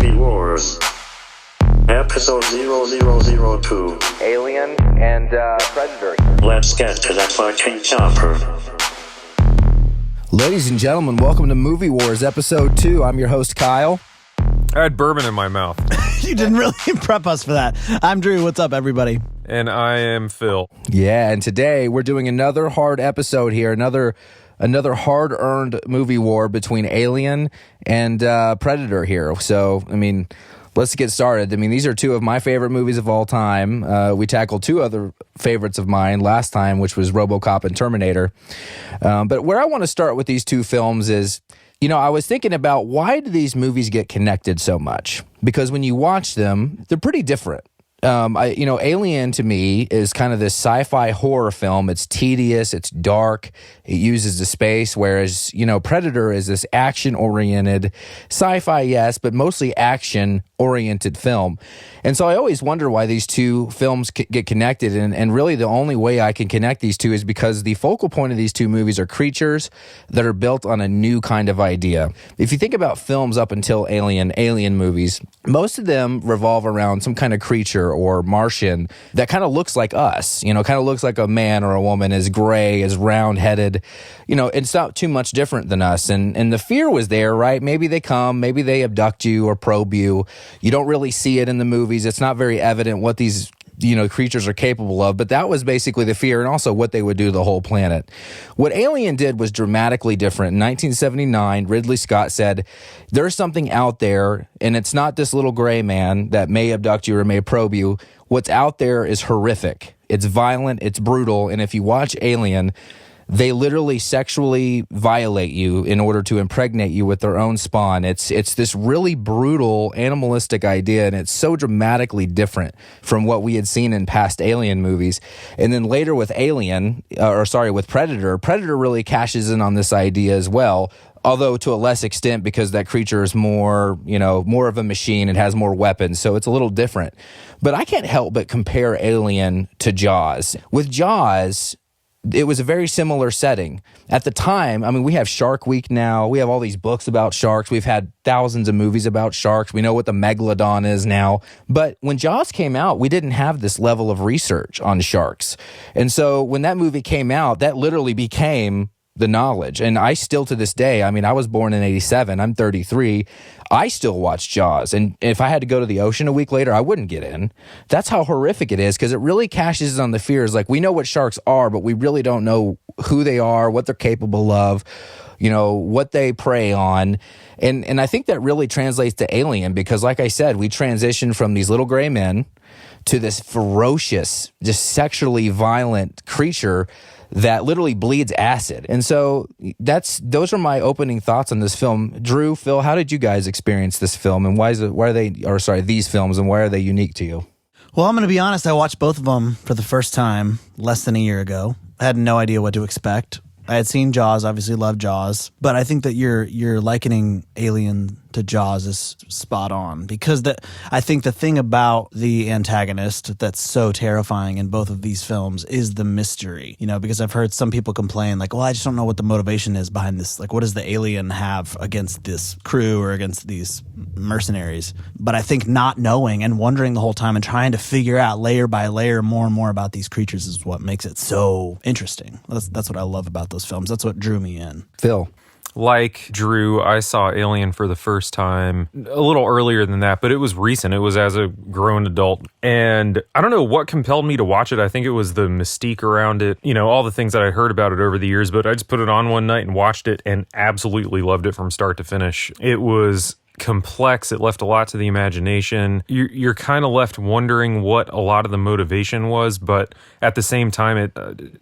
Movie Wars, episode 0002. Alien and Predator. Let's get to that fucking chopper. Ladies and gentlemen, welcome to Movie Wars, episode 2. I'm your host, Kyle. I had bourbon in my mouth. You didn't really prep us for that. I'm Drew. What's up, everybody? And I am Phil. Yeah, and today we're doing another hard episode here, another hard-earned movie war between Alien and Predator here. So, I mean, let's get started. I mean, these are two of my favorite movies of all time. We tackled two other favorites of mine last time, which was RoboCop and Terminator. But where I want to start with these two films is, you know, I was thinking about why do these movies get connected so much? Because when you watch them, they're pretty different. Alien to me is kind of this sci-fi horror film. It's tedious, it's dark, it uses the space, whereas, you know, Predator is this action-oriented, sci-fi, yes, but mostly action-oriented film. And so I always wonder why these two films get connected, and really the only way I can connect these two is because the focal point of these two movies are creatures that are built on a new kind of idea. If you think about films up until Alien movies, most of them revolve around some kind of creature or Martian that kind of looks like us, you know, kind of looks like a man or a woman, is gray, is round-headed, you know, it's not too much different than us. And the fear was there, right? Maybe they come, maybe they abduct you or probe you. You don't really see it in the movies. It's not very evident what these, you know, creatures are capable of, but that was basically the fear and also what they would do to the whole planet. What Alien did was dramatically different. In 1979, Ridley Scott said, there's something out there, and it's not this little gray man that may abduct you or may probe you. What's out there is horrific. It's violent, it's brutal, and if you watch Alien, they literally sexually violate you in order to impregnate you with their own spawn. It's this really brutal, animalistic idea, and it's so dramatically different from what we had seen in past Alien movies. And then later with with Predator, Predator really cashes in on this idea as well, although to a less extent because that creature is more of a machine. It has more weapons, so it's a little different. But I can't help but compare Alien to Jaws. With Jaws, it was a very similar setting. At the time, I mean, we have Shark Week now. We have all these books about sharks. We've had thousands of movies about sharks. We know what the megalodon is now. But when Jaws came out, we didn't have this level of research on sharks. And so when that movie came out, that literally became the knowledge. And I still, to this day, I mean, I was born in 87. I'm 33. I still watch Jaws. And if I had to go to the ocean a week later, I wouldn't get in. That's how horrific it is, because it really cashes on the fears. Like, we know what sharks are, but we really don't know who they are, what they're capable of, you know, what they prey on. And I think that really translates to Alien, because like I said, we transition from these little gray men to this ferocious, just sexually violent creature that literally bleeds acid. And so those are my opening thoughts on this film. Drew, Phil, how did you guys experience this film, and these films, and why are they unique to you? Well, I'm going to be honest. I watched both of them for the first time less than a year ago. I had no idea what to expect. I had seen Jaws, obviously loved Jaws, but I think that you're likening Alien to Jaws is spot on, because I think the thing about the antagonist that's so terrifying in both of these films is the mystery, you know, because I've heard some people complain like, well, I just don't know what the motivation is behind this. Like, what does the alien have against this crew or against these mercenaries? But I think not knowing and wondering the whole time and trying to figure out layer by layer more and more about these creatures is what makes it so interesting. That's what I love about those films. That's what drew me in. Phil. Like Drew, I saw Alien for the first time a little earlier than that, but it was recent. It was as a grown adult. And I don't know what compelled me to watch it. I think it was the mystique around it, you know, all the things that I heard about it over the years. But I just put it on one night and watched it and absolutely loved it from start to finish. It was complex. It left a lot to the imagination. You're kind of left wondering what a lot of the motivation was, but at the same time,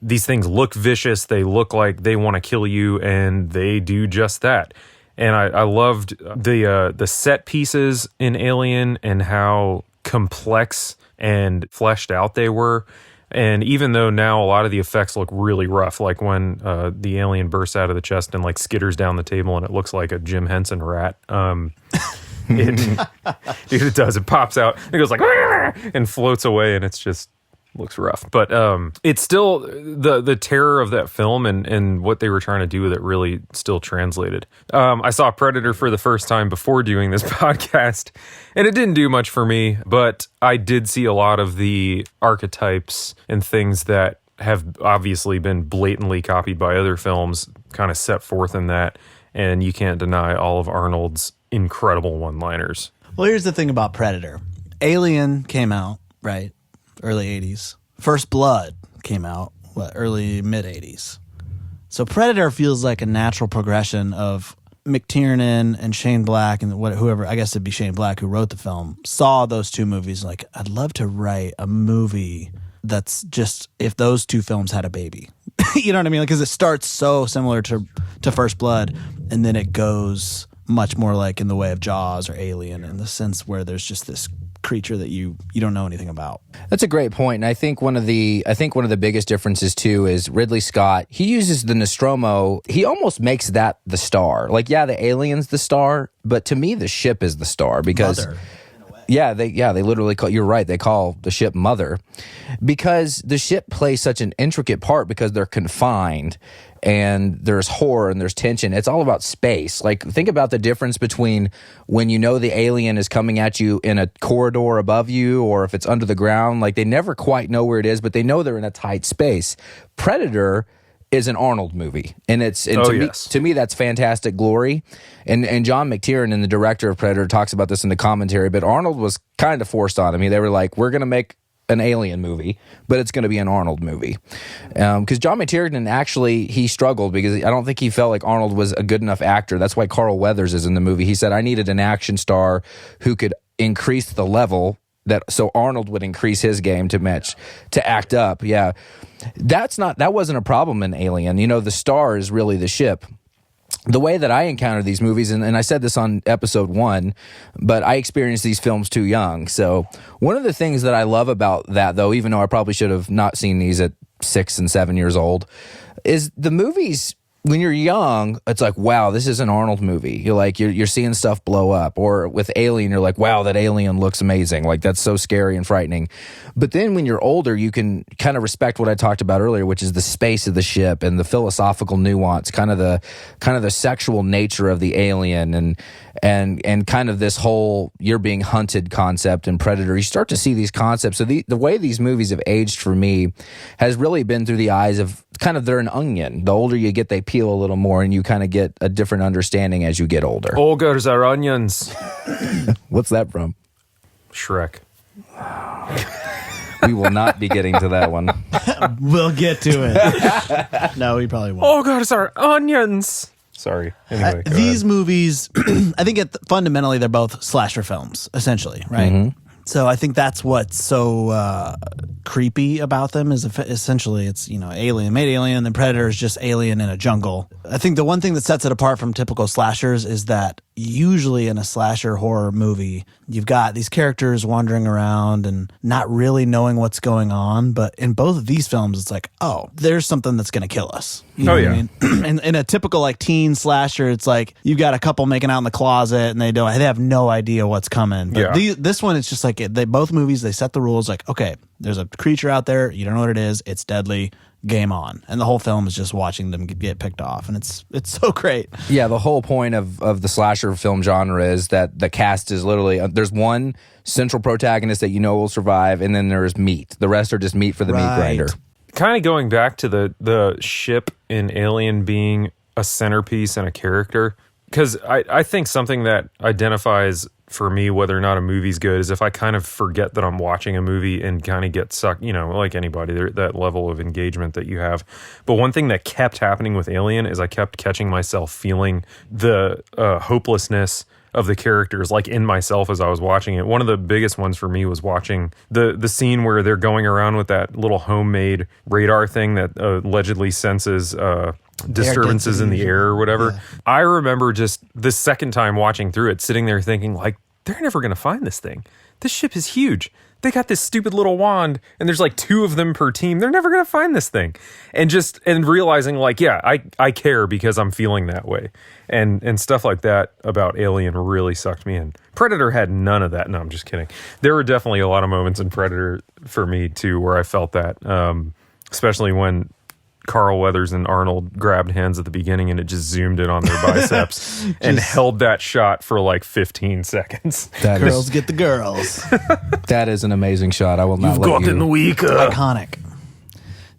these things look vicious. They look like they want to kill you, and they do just that. And I loved the set pieces in Alien and how complex and fleshed out they were. And even though now a lot of the effects look really rough, like when the alien bursts out of the chest and like skitters down the table and it looks like a Jim Henson rat. It does. It pops out. It goes like and floats away, and it's just looks rough. But it's still the terror of that film and what they were trying to do with it really still translated. I saw Predator for the first time before doing this podcast, and it didn't do much for me, but I did see a lot of the archetypes and things that have obviously been blatantly copied by other films kind of set forth in that, and you can't deny all of Arnold's incredible one-liners. Well, here's the thing about Predator. Alien came out, right? Early 80s. First Blood came out, early mid 80s. So Predator feels like a natural progression of McTiernan and Shane Black and whoever, I guess it'd be Shane Black who wrote the film, saw those two movies like, I'd love to write a movie that's just if those two films had a baby. You know what I mean? Because it starts so similar to First Blood, and then it goes much more like in the way of Jaws or Alien, in the sense where there's just this creature that you don't know anything about. That's a great point, and I think one of the biggest differences too is Ridley Scott. He uses the Nostromo. He almost makes that the star. Like, yeah, the alien's the star, but to me, the ship is the star because. Mother. They literally call, you're right, they call the ship Mother, because the ship plays such an intricate part because they're confined and there's horror and there's tension. It's all about space. Like, think about the difference between when you know the alien is coming at you in a corridor above you or if it's under the ground. Like, they never quite know where it is, but they know they're in a tight space. Predator is an Arnold movie, and to me that's fantastic glory. And John McTiernan, the director of Predator, talks about this in the commentary. But Arnold was kind of forced on him. They were like, "We're going to make an alien movie, but it's going to be an Arnold movie," because John McTiernan actually he struggled because I don't think he felt like Arnold was a good enough actor. That's why Carl Weathers is in the movie. He said, "I needed an action star who could increase the level." So Arnold would increase his game to act up. Yeah, that wasn't a problem in Alien. The star is really the ship. The way that I encounter these movies, and I said this on episode 1, but I experienced these films too young. So one of the things that I love about that, though, even though I probably should have not seen these at 6 and 7 years old, is the movies. When you're young, it's like, wow, this is an Arnold movie. You're seeing stuff blow up. Or with Alien, you're like, wow, that alien looks amazing. Like, that's so scary and frightening. But then when you're older, you can kind of respect what I talked about earlier, which is the space of the ship and the philosophical nuance, kind of the sexual nature of the alien and kind of this whole you're being hunted concept in Predator. You start to see these concepts. So the way these movies have aged for me has really been through the eyes of kind of they're an onion. The older you get, they peel a little more, and you kind of get a different understanding as you get older. Ogres are onions. What's that from? Shrek. We will not be getting to that one. We'll get to it. No, we probably won't. Ogres are onions. Sorry. Anyway, these movies, I think fundamentally they're both slasher films, essentially, right? Mm-hmm. So I think that's what's so creepy about them is essentially it's, Alien made Alien, and then Predator is just Alien in a jungle. I think the one thing that sets it apart from typical slashers is that usually in a slasher horror movie, you've got these characters wandering around and not really knowing what's going on. But in both of these films, it's like, oh, there's something that's going to kill us. You know what I mean? And in a typical like teen slasher, it's like you've got a couple making out in the closet and they have no idea what's coming. But this one, it's just like both movies, they set the rules like, okay, there's a creature out there. You don't know what it is. It's deadly. Game on. And the whole film is just watching them get picked off, and it's so great. Yeah, the whole point of the slasher film genre is that the cast is literally there's one central protagonist that will survive, and then there's meat. The rest are just meat for the meat grinder. Kind of going back to the ship in Alien being a centerpiece and a character, because I think something that identifies for me whether or not a movie's good is if I kind of forget that I'm watching a movie and kind of get sucked, like anybody, that level of engagement that you have. But one thing that kept happening with Alien is I kept catching myself feeling the hopelessness of the characters, like in myself as I was watching it. One of the biggest ones for me was watching the scene where they're going around with that little homemade radar thing that allegedly senses disturbances in the air or whatever. Yeah. I remember just the second time watching through it, sitting there thinking like, they're never going to find this thing. This ship is huge. they got this stupid little wand and there's like 2 of them per team. They're never going to find this thing. And realizing like, yeah, I care because I'm feeling that way. And stuff like that about Alien really sucked me in. Predator had none of that. No, I'm just kidding. There were definitely a lot of moments in Predator for me too, where I felt that, especially when Carl Weathers and Arnold grabbed hands at the beginning and it just zoomed in on their biceps and held that shot for like 15 seconds. Girls get the girls. That is an amazing shot. I will not let you. Iconic.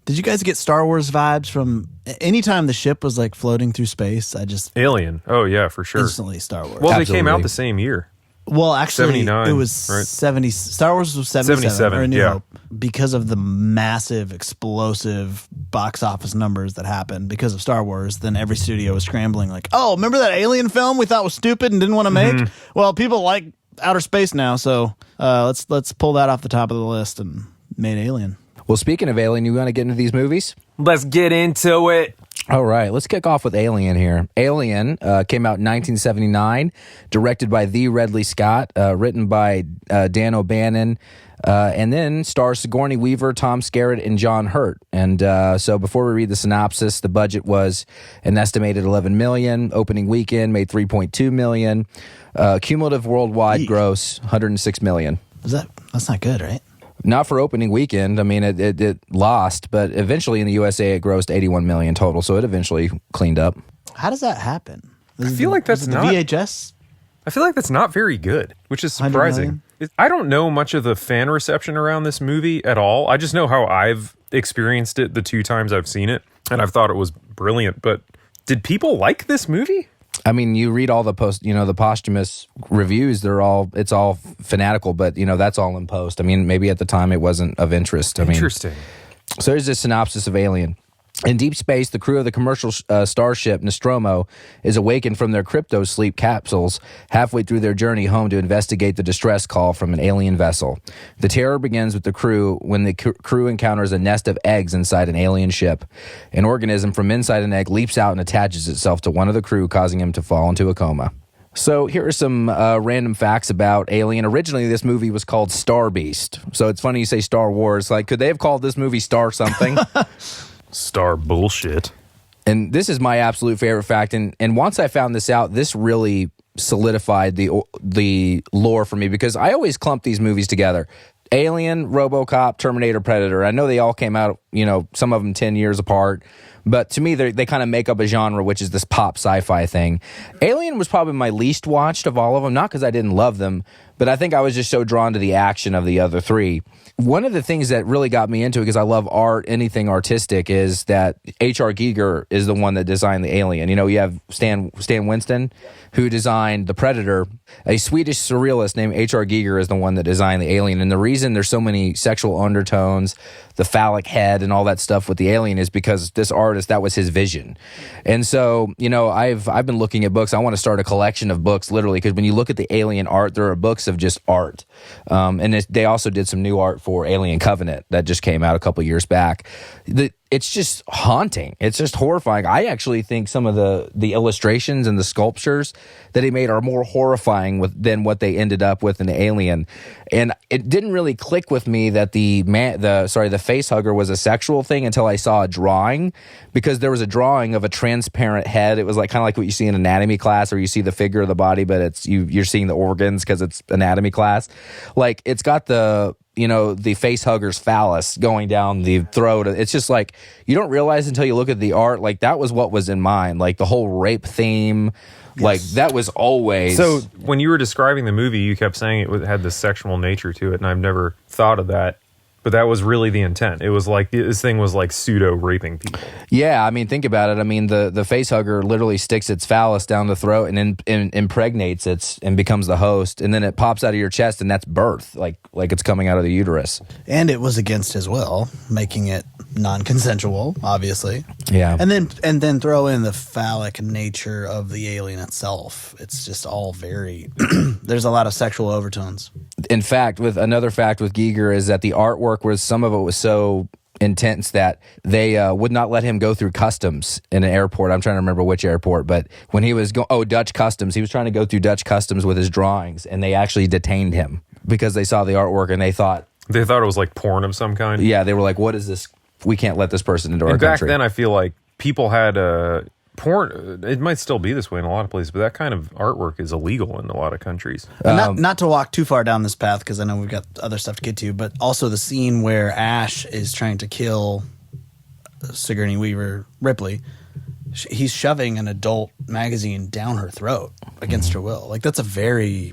Did you guys get Star Wars vibes from anytime the ship was like floating through space? I just Alien. Oh yeah, for sure. Instantly Star Wars. Well, Absolutely. they came out the same year. Well, actually, 79, it was right? 70. Star Wars was 77 or A New yeah. Hope, because of the massive, explosive box office numbers that happened because of Star Wars. Then every studio was scrambling, like, "Oh, remember that Alien film we thought was stupid and didn't want to make? Well, people like outer space now, so let's pull that off the top of the list and made Alien." Well, speaking of Alien, you want to get into these movies? Let's get into it. All right, let's kick off with Alien here. Alien came out in 1979, directed by the Ridley Scott, written by Dan O'Bannon, and then stars Sigourney Weaver, Tom Skerritt, and John Hurt. And so before we read the synopsis, the budget was an estimated $11 million. Opening weekend made $3.2 million. Cumulative worldwide gross $106 million. That's not good, right? Not for opening weekend. I mean, it lost, but eventually in the USA it grossed $81 million total, so it eventually cleaned up. How does that happen? I feel like that's the not VHS. I feel like that's not very good, which is 100 surprising. I don't know much of the fan reception around this movie at all. I just know how I've experienced it the 2 times I've seen it, and I've thought it was brilliant. But did people like this movie? I mean, you read all the the posthumous reviews, it's all fanatical, but that's all in post. I mean, maybe at the time it wasn't of interest. Interesting. So here's the synopsis of Alien. In deep space, the crew of the commercial starship Nostromo is awakened from their crypto-sleep capsules halfway through their journey home to investigate the distress call from an alien vessel. The terror begins with the crew when the crew encounters a nest of eggs inside an alien ship. An organism from inside an egg leaps out and attaches itself to one of the crew, causing him to fall into a coma. So here are some random facts about Alien. Originally, this movie was called Star Beast. So it's funny you say Star Wars. Like, could they have called this movie Star something? Star bullshit. And this is my absolute favorite fact. And once I found this out, this really solidified the lore for me, because I always clump these movies together. Alien, RoboCop, Terminator, Predator. I know they all came out, some of them 10 years apart. But to me, they kind of make up a genre, which is this pop sci-fi thing. Alien was probably my least watched of all of them, not because I didn't love them, but I think I was just so drawn to the action of the other 3. One of the things that really got me into it, because I love art, anything artistic, is that H.R. Giger is the one that designed the Alien. You have Stan Winston, who designed the Predator. A Swedish surrealist named H.R. Giger is the one that designed the Alien. And the reason there's so many sexual undertones, the phallic head and all that stuff with the Alien, is because this artist, that was his vision. And so, I've been looking at books. I want to start a collection of books, literally, because when you look at the Alien art, there are books of just art. And they also did some new art for Alien Covenant that just came out a couple years back. It's just haunting. It's just horrifying. I actually think some of the illustrations and the sculptures that he made are more horrifying than what they ended up with in the Alien. And it didn't really click with me that the face hugger was a sexual thing until I saw a drawing, because there was a drawing of a transparent head. It was like kind of like what you see in anatomy class, where you see the figure of the body, but it's you're seeing the organs because it's anatomy class. Like, it's got the face hugger's phallus going down the throat. It's just like, you don't realize until you look at the art, like, that was what was in mind. Like, the whole rape theme, like, that was always. So when you were describing the movie, you kept saying it had this sexual nature to it, and I've never thought of that. But that was really the intent. It was like, this thing was like pseudo raping people. Yeah, I mean, think about it. I mean, the face hugger literally sticks its phallus down the throat and impregnates it and becomes the host, and then it pops out of your chest, and that's birth, like it's coming out of the uterus. And it was against his will, making it non-consensual, obviously. Yeah, and then throw in the phallic nature of the alien itself. It's just all very. There's a lot of sexual overtones. In fact, another fact with Giger is that the artwork some of it was so intense that they would not let him go through customs in an airport. I'm trying to remember which airport, but when he was Dutch customs, he was trying to go through Dutch customs with his drawings, and they actually detained him because they saw the artwork and they thought They thought it was like porn of some kind. Yeah, they were like, "What is this? We can't let this person into our And back country." then, I feel like people had porn. It might still be this way in a lot of places, but that kind of artwork is illegal in a lot of countries. Not to walk too far down this path, because I know we've got other stuff to get to, but also the scene where Ash is trying to kill Sigourney Weaver Ripley. He's shoving an adult magazine down her throat against her will. Like, that's a very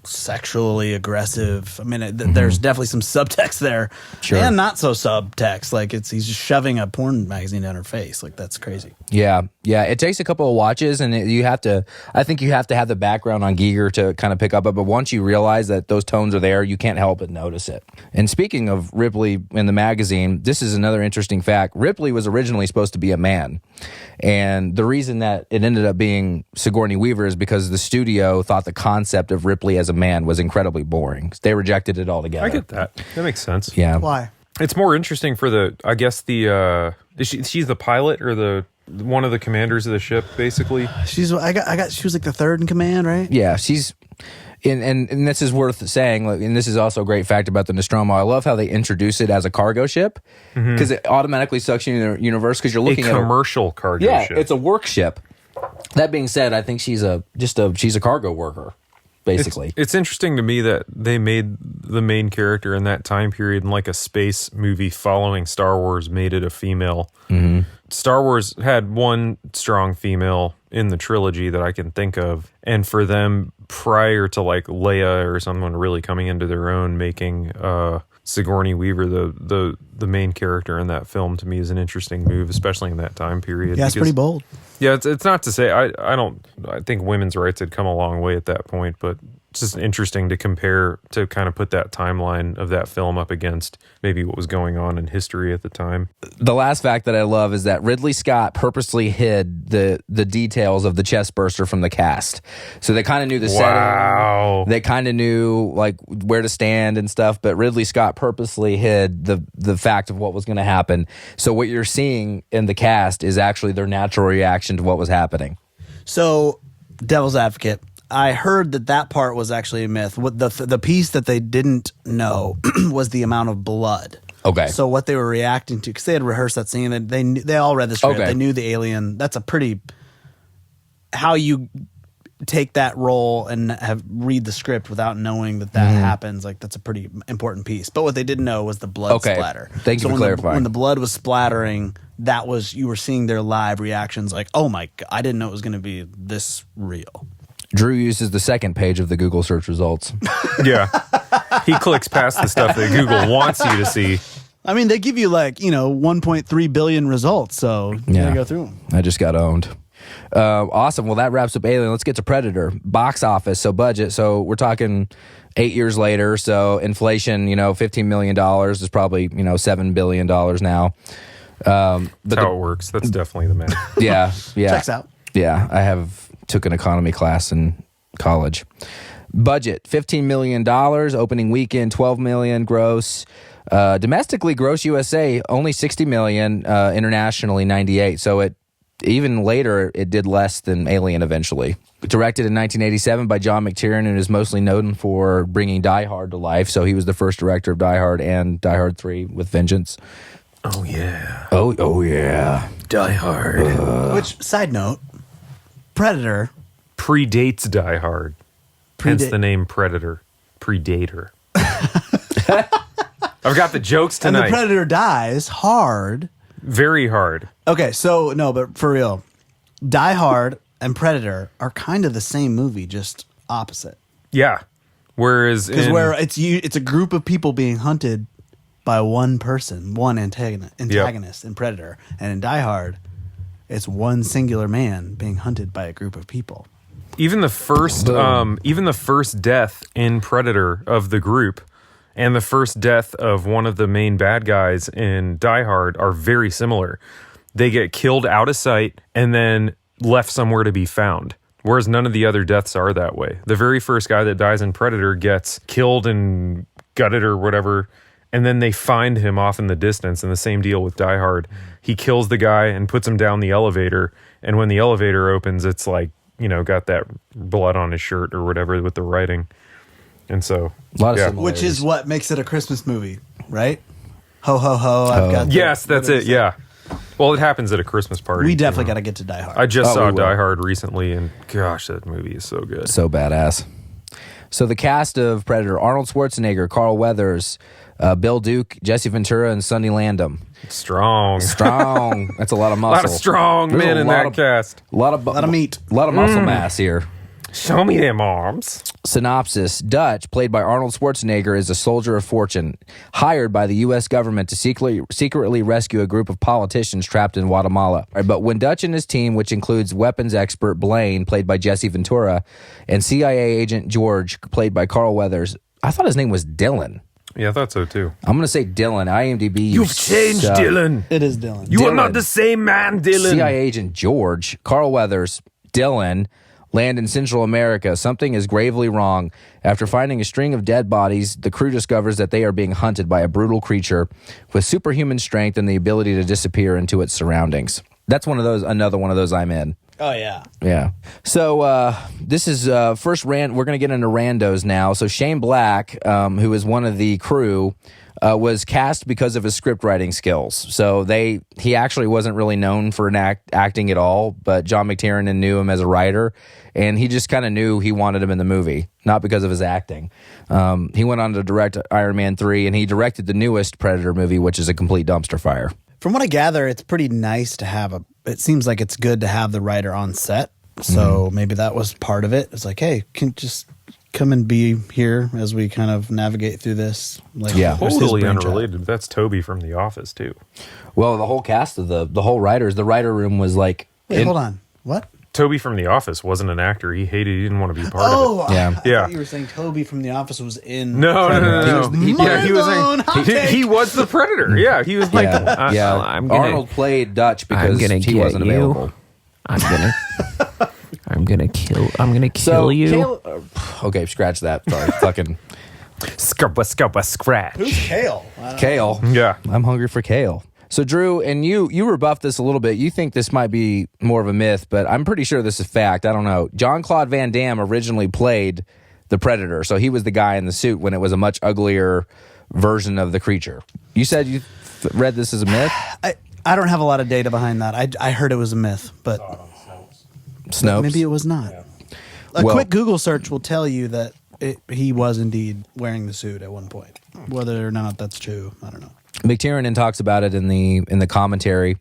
sexually aggressive. I mean, there's definitely some subtext there, Sure. and not so subtext. Like, he's just shoving a porn magazine down her face. Like, that's crazy. Yeah. It takes a couple of watches, and I think you have to have the background on Giger to kind of pick up it. But once you realize that those tones are there, you can't help but notice it. And speaking of Ripley in the magazine, this is another interesting fact. Ripley was originally supposed to be a man. And the reason that it ended up being Sigourney Weaver is because the studio thought the concept of Ripley as a man was incredibly boring. They rejected it altogether. I get that. That makes sense. Yeah. Why? It's more interesting for she's the pilot or one of the commanders of the ship, basically. She was like the third in command, right? Yeah, she's and this is worth saying, and this is also a great fact about the Nostromo. I love how they introduce it as a cargo ship, because it automatically sucks you in the universe, because you're looking a at commercial cargo ship. Yeah, it's a work ship. That being said, I think she's a cargo worker, basically. It's interesting to me that they made the main character in that time period in like a space movie following Star Wars, made it a female. Mm-hmm. Star Wars had one strong female in the trilogy that I can think of, and for them, prior to like Leia or someone really coming into their own, making Sigourney Weaver the main character in that film, to me is an interesting move, especially in that time period. Yeah, it's pretty bold. Yeah, it's not to say I think women's rights had come a long way at that point, but it's just interesting to compare, to kind of put that timeline of that film up against maybe what was going on in history at the time. The last fact that I love is that Ridley Scott purposely hid the details of the chest burster from the cast. So they kind of knew the setting. They kind of knew like where to stand and stuff, but Ridley Scott purposely hid the fact of what was going to happen. So what you're seeing in the cast is actually their natural reaction to what was happening. So, devil's advocate, I heard that part was actually a myth. What the piece that they didn't know was the amount of blood. Okay. So what they were reacting to, because they had rehearsed that scene, and they all read the script. Okay. They knew the alien. That's a pretty, how you take that role and read the script without knowing that happens. Like, that's a pretty important piece. But what they didn't know was the blood splatter. Thank you for clarifying. When the blood was splattering, you were seeing their live reactions. Like, oh my God, I didn't know it was going to be this real. Drew uses the second page of the Google search results. Yeah. He clicks past the stuff that Google wants you to see. I mean, they give you 1.3 billion results, so you gotta go through them. I just got owned. Awesome. Well, that wraps up Alien. Let's get to Predator. Box office, so budget. So we're talking 8 years later. So inflation, $15 million is probably, $7 billion now. That's how it works. That's definitely the math. Yeah. Checks out. Yeah, I took an economy class in college. Budget, $15 million. Opening weekend, $12 million gross. Domestically, gross USA, only $60 million. Internationally, $98. So even later, it did less than Alien eventually. Directed in 1987 by John McTiernan, and is mostly known for bringing Die Hard to life. So he was the first director of Die Hard and Die Hard 3 with Vengeance. Oh, yeah. Oh yeah. Die Hard. Which, side note, Predator predates Die Hard. Hence the name Predator. Predator. I've got the jokes tonight. And the Predator dies hard. Very hard. Okay, so no, but for real, Die Hard and Predator are kind of the same movie, just opposite. Yeah. Whereas where it's a group of people being hunted by one person, one antagonist in Predator, and in Die Hard, it's one singular man being hunted by a group of people. even the first death in Predator of the group and the first death of one of the main bad guys in Die Hard are very similar. They get killed out of sight and then left somewhere to be found. Whereas none of the other deaths are that way. The very first guy that dies in Predator gets killed and gutted or whatever, and then they find him off in the distance. And the same deal with Die Hard. He kills the guy and puts him down the elevator, and when the elevator opens, it's like, you know, got that blood on his shirt or whatever with the writing. And so, A lot of yeah. similarities. Which is what makes it a Christmas movie, right? Ho, ho, ho. I've got the- Yes, that's it. Yeah. Well, it happens at a Christmas party. We definitely got to get to Die Hard. I just saw we will. Die Hard recently, and gosh, that movie is so good. So badass. So the cast of Predator: Arnold Schwarzenegger, Carl Weathers, Bill Duke, Jesse Ventura, and Sonny Landham. Strong. Strong. That's a lot of A muscle. lot of strong There's men a in lot that of- cast. A lot of meat. A lot of muscle mass here. Show me them arms. Synopsis: Dutch, played by Arnold Schwarzenegger, is a soldier of fortune, hired by the U.S. government to secretly rescue a group of politicians trapped in Guatemala. But when Dutch and his team, which includes weapons expert Blaine, played by Jesse Ventura, and CIA agent George, played by Carl Weathers, I thought his name was Dylan. Yeah, I thought so too. I'm going to say Dylan. IMDb. You've changed, suck. Dylan. It is Dylan. You are Dylan. not the same man, Dylan. CIA agent George, Carl Weathers, Dylan, land in Central America. Something is gravely wrong. After finding a string of dead bodies, the crew discovers that they are being hunted by a brutal creature with superhuman strength and the ability to disappear into its surroundings. That's another one of those I'm in. Oh, yeah. Yeah. So this is first we're going to get into randos now. So Shane Black, who is one of the crew, was cast because of his script writing skills. So he actually wasn't really known for acting at all, but John McTiernan knew him as a writer, and he just kind of knew he wanted him in the movie, not because of his acting. He went on to direct Iron Man 3, and he directed the newest Predator movie, which is a complete dumpster fire. From what I gather, it's pretty nice to have it seems like it's good to have the writer on set. So maybe that was part of it. It's like, hey, can just come and be here as we kind of navigate through this. Like, Yeah. where's his Totally brainchild? unrelated. That's Toby from The Office too. Well, the whole cast of the whole writers, the writer room was like... Wait, hold on. What? Toby from The Office wasn't an actor. He didn't want to be part Oh, of it. Yeah. I Yeah. thought you were saying Toby from The Office was in. No. He was the Predator. Yeah, he was like, Yeah, I'm gonna, Arnold played Dutch because gonna he get wasn't you. available. I'm gonna kill you. Okay, scratch that. Sorry, fucking scratch. Who's Kale? kale. Yeah. I'm hungry for kale. So Drew, and you rebuffed this a little bit. You think this might be more of a myth, but I'm pretty sure this is fact. I don't know. Jean-Claude Van Damme originally played the Predator, so he was the guy in the suit when it was a much uglier version of the creature. You said you read this as a myth? I don't have a lot of data behind that. I heard it was a myth, but Snopes? maybe it was not. A Well- quick Google search will tell you that he was indeed wearing the suit at one point. Whether or not that's true, I don't know. McTiernan talks about it in the commentary,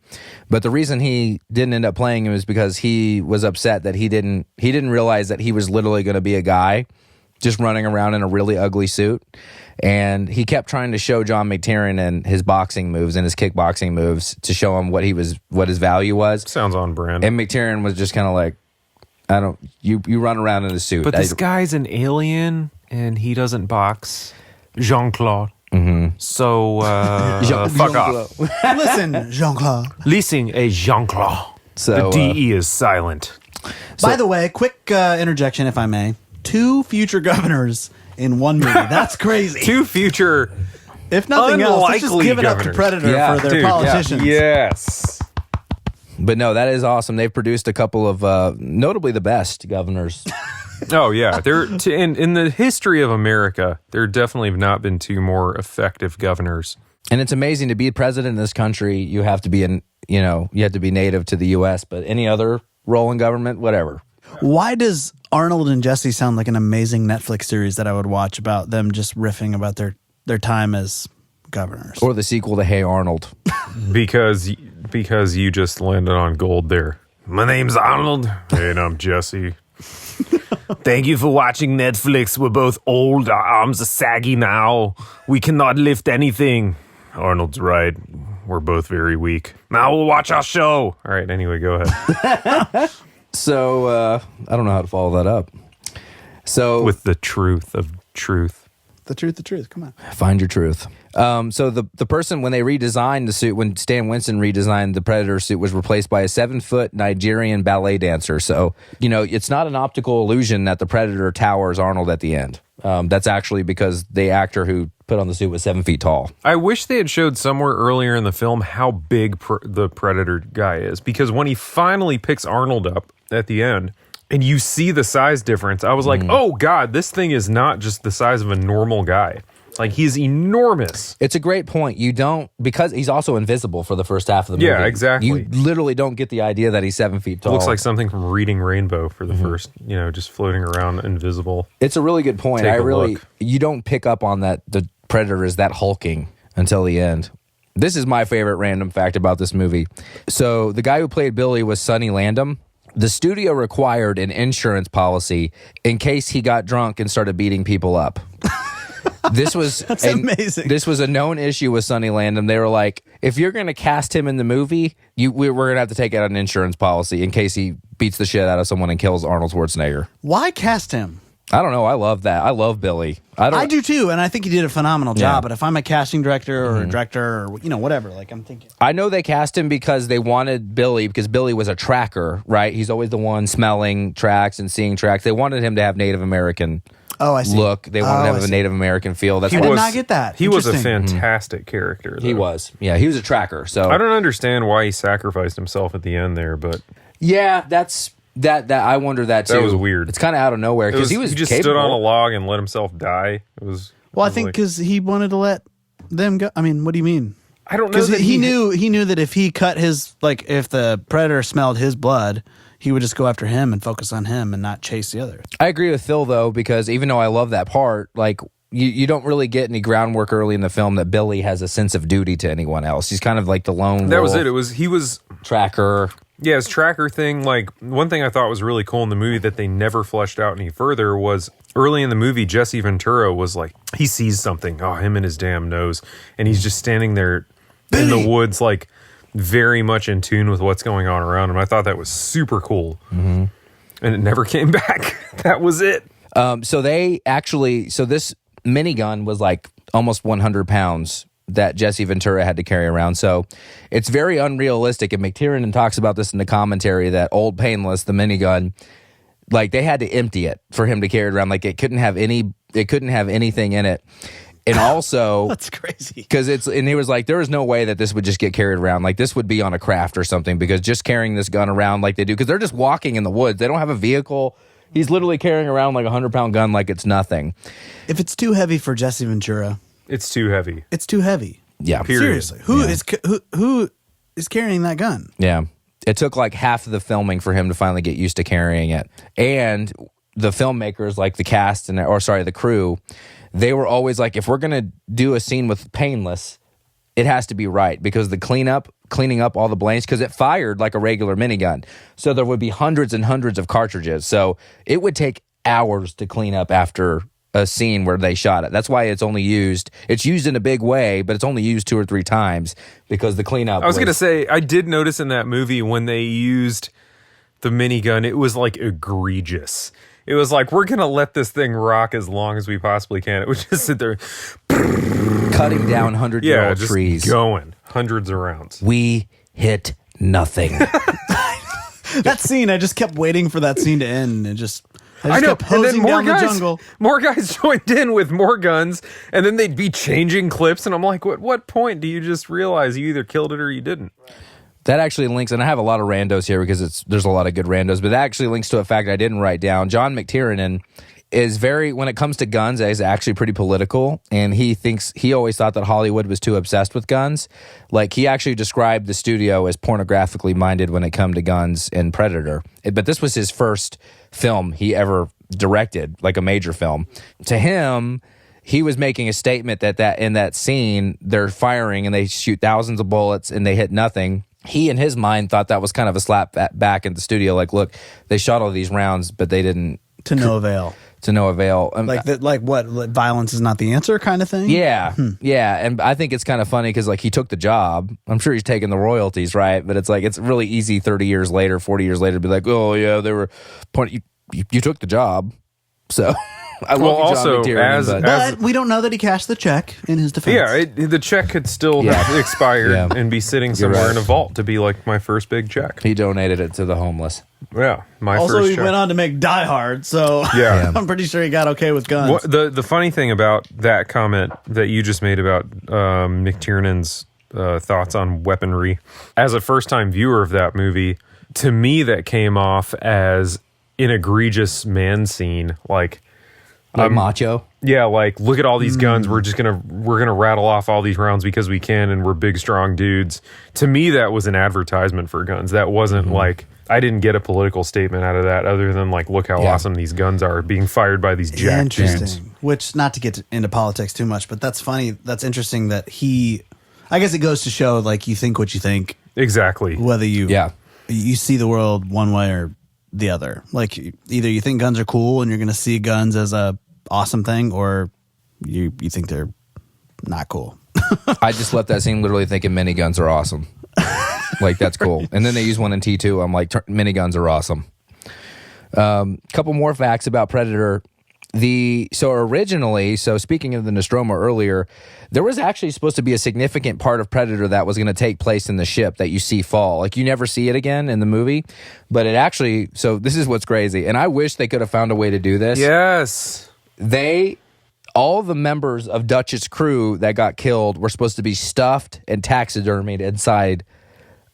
but the reason he didn't end up playing him is because he was upset that he didn't realize that he was literally going to be a guy just running around in a really ugly suit, and he kept trying to show John McTiernan his boxing moves and his kickboxing moves to show him what his value was. Sounds on brand. And McTiernan was just kind of like, you run around in a suit. But this guy's an alien, and he doesn't box. Jean-Claude. Mm-hmm. So, fuck off. Listen, Jean-Claude. Listen, Jean-Claude. So, the DE is silent. By the way, quick interjection, if I may. 2 future governors in one movie. That's crazy. Two future If nothing else, let's just unlikely give it up to governors. Predator Yeah, for their dude, yeah. politicians. Yes. But no, that is awesome. They've produced a couple of notably the best governors. Oh yeah, in the history of America, there definitely have not been 2 more effective governors. And it's amazing to be president in this country. You have to be you have to be native to the U.S. But any other role in government, whatever. Why does Arnold and Jesse sound like an amazing Netflix series that I would watch about them just riffing about their time as governors? Or the sequel to Hey Arnold. Because you just landed on gold there. My name's Arnold, and I'm Jesse. Thank you for watching Netflix. We're both old. Our arms are saggy now. We cannot lift anything. Arnold's right. We're both very weak. Now we'll watch our show. All right, anyway, go ahead. So I don't know how to follow that up. So With the truth of truth. The truth. Come on. find your truth. So the person, when they redesigned the suit, when Stan Winston redesigned the Predator suit, was replaced by a 7-foot Nigerian ballet dancer. So, it's not an optical illusion that the Predator towers Arnold at the end. That's actually because the actor who put on the suit was 7 feet tall. I wish they had showed somewhere earlier in the film how big the Predator guy is, because when he finally picks Arnold up at the end and you see the size difference. I was like, oh God, this thing is not just the size of a normal guy. Like, he's enormous. It's a great point. You don't, because he's also invisible for the first half of the movie. Yeah, exactly. You literally don't get the idea that he's 7 feet tall. Looks like something from Reading Rainbow for the first, just floating around invisible. It's a really good point. Take a look. You don't pick up on that the Predator is that hulking until the end. This is my favorite random fact about this movie. So the guy who played Billy was Sonny Landham. The studio required an insurance policy in case he got drunk and started beating people up. That's amazing. This was a known issue with Sonny Landham. They were like, if you're going to cast him in the movie, we're going to have to take out an insurance policy in case he beats the shit out of someone and kills Arnold Schwarzenegger. Why cast him? I don't know. I love that. I love Billy. I do too, and I think he did a phenomenal job. Yeah. But if I'm a casting director or a director or whatever, like I'm thinking, I know they cast him because they wanted Billy, because Billy was a tracker, right? He's always the one smelling tracks and seeing tracks. They wanted him to have Native American I see. look. They wanted to have a Native American feel. That's I why did not get that. He was a Interesting. fantastic character, though. he was. Yeah, he was a tracker. So I don't understand why he sacrificed himself at the end there, but yeah, that's that. I wonder that too. That was weird. It's kind of out of nowhere because he just stood capable. on a log and let himself die. It was. Well, I think because he wanted to let them go. I mean, what do you mean? I don't know Because that he knew that if he cut his, like, if the Predator smelled his blood, he would just go after him and focus on him and not chase the others. I agree with Phil though, because even though I love that part, like you don't really get any groundwork early in the film that Billy has a sense of duty to anyone else. He's kind of like the lone That was wolf it. He was tracker. Yeah, his tracker thing, like, one thing I thought was really cool in the movie that they never fleshed out any further was early in the movie, Jesse Ventura was like, he sees something, him and his damn nose, and he's just standing there in the woods, like, very much in tune with what's going on around him. I thought that was super cool. And it never came back. That was it. So this minigun was like almost 100 pounds that Jesse Ventura had to carry around. So it's very unrealistic. And McTiernan talks about this in the commentary that Old Painless, the minigun, like they had to empty it for him to carry it around. Like it couldn't have anything in it. And also That's crazy. Because he was like, there is no way that this would just get carried around. Like this would be on a craft or something, because just carrying this gun around like they do, because they're just walking in the woods. They don't have a vehicle. He's literally carrying around like a 100-pound gun like it's nothing. If it's too heavy for Jesse Ventura, It's too heavy. it's too heavy. Yeah. Period. Seriously, who is carrying that gun? Yeah. It took like half of the filming for him to finally get used to carrying it. And the filmmakers, like the cast the crew, they were always like, if we're going to do a scene with Painless, it has to be right, because the cleaning up all the blanks, because it fired like a regular minigun. So there would be hundreds and hundreds of cartridges. So it would take hours to clean up after a scene where they shot it. That's why it's used in a big way, but it's only used 2 or 3 times because the cleanup. I was going to say, I did notice in that movie when they used the minigun, it was like egregious. It was like, we're going to let this thing rock as long as we possibly can. It would just sit there cutting down 100-year-old just trees. Going hundreds of rounds. We hit nothing. That scene, I just kept waiting for that scene to end, and I know. kept hosing down the jungle. More guys joined in with more guns, and then they'd be changing clips, and I'm like, what point do you just realize you either killed it or you didn't? That actually links, and I have a lot of randos here because there's a lot of good randos, but that actually links to a fact I didn't write down. John McTiernan is when it comes to guns, is actually pretty political, and he always thought that Hollywood was too obsessed with guns. Like, he actually described the studio as pornographically minded when it come to guns and Predator. But this was his first film he ever directed, like a major film. To him, he was making a statement that in that scene, they're firing and they shoot thousands of bullets and they hit nothing. He, in his mind, thought that was kind of a slap back at the studio. Like, look, they shot all these rounds, but they didn't. To no avail. To no avail. Like violence is not the answer kind of thing? Yeah. Yeah. And I think it's kind of funny because, like, he took the job. I'm sure he's taking the royalties, right? But it's like, it's really easy 30 years later, 40 years later to be like, oh, yeah, they were. You took the job. So. I love you, John McTiernan, but we don't know that he cashed the check in his defense. Yeah, the check could still have expired and be sitting somewhere in a vault to be like my first big check. He donated it to the homeless. Yeah, my also, first he check. went on to make Die Hard, so yeah. I'm pretty sure he got okay with guns. The funny thing about that comment that you just made about McTiernan's thoughts on weaponry, as a first-time viewer of that movie, to me that came off as an egregious man scene. Like macho. Yeah, like look at all these guns. We're gonna rattle off all these rounds because we can, and we're big, strong dudes. To me, that was an advertisement for guns. That wasn't like I didn't get a political statement out of that, other than like look how awesome these guns are being fired by these jack dudes. Which, not to get into politics too much, but that's funny. That's interesting that I guess it goes to show like you think what you think. Exactly. Whether you see the world one way or the other. Like either you think guns are cool and you're going to see guns as a awesome thing, or you think they're not cool. I just left that scene literally thinking miniguns are awesome. Like, that's cool. And then they use one in T2. I'm like, miniguns are awesome. Couple more facts about Predator. Originally, speaking of the Nostromo earlier, there was actually supposed to be a significant part of Predator that was going to take place in the ship that you see fall. Like, you never see it again in the movie, but it actually, this is what's crazy. And I wish they could have found a way to do this. Yes. All the members of Dutch's crew that got killed were supposed to be stuffed and taxidermied inside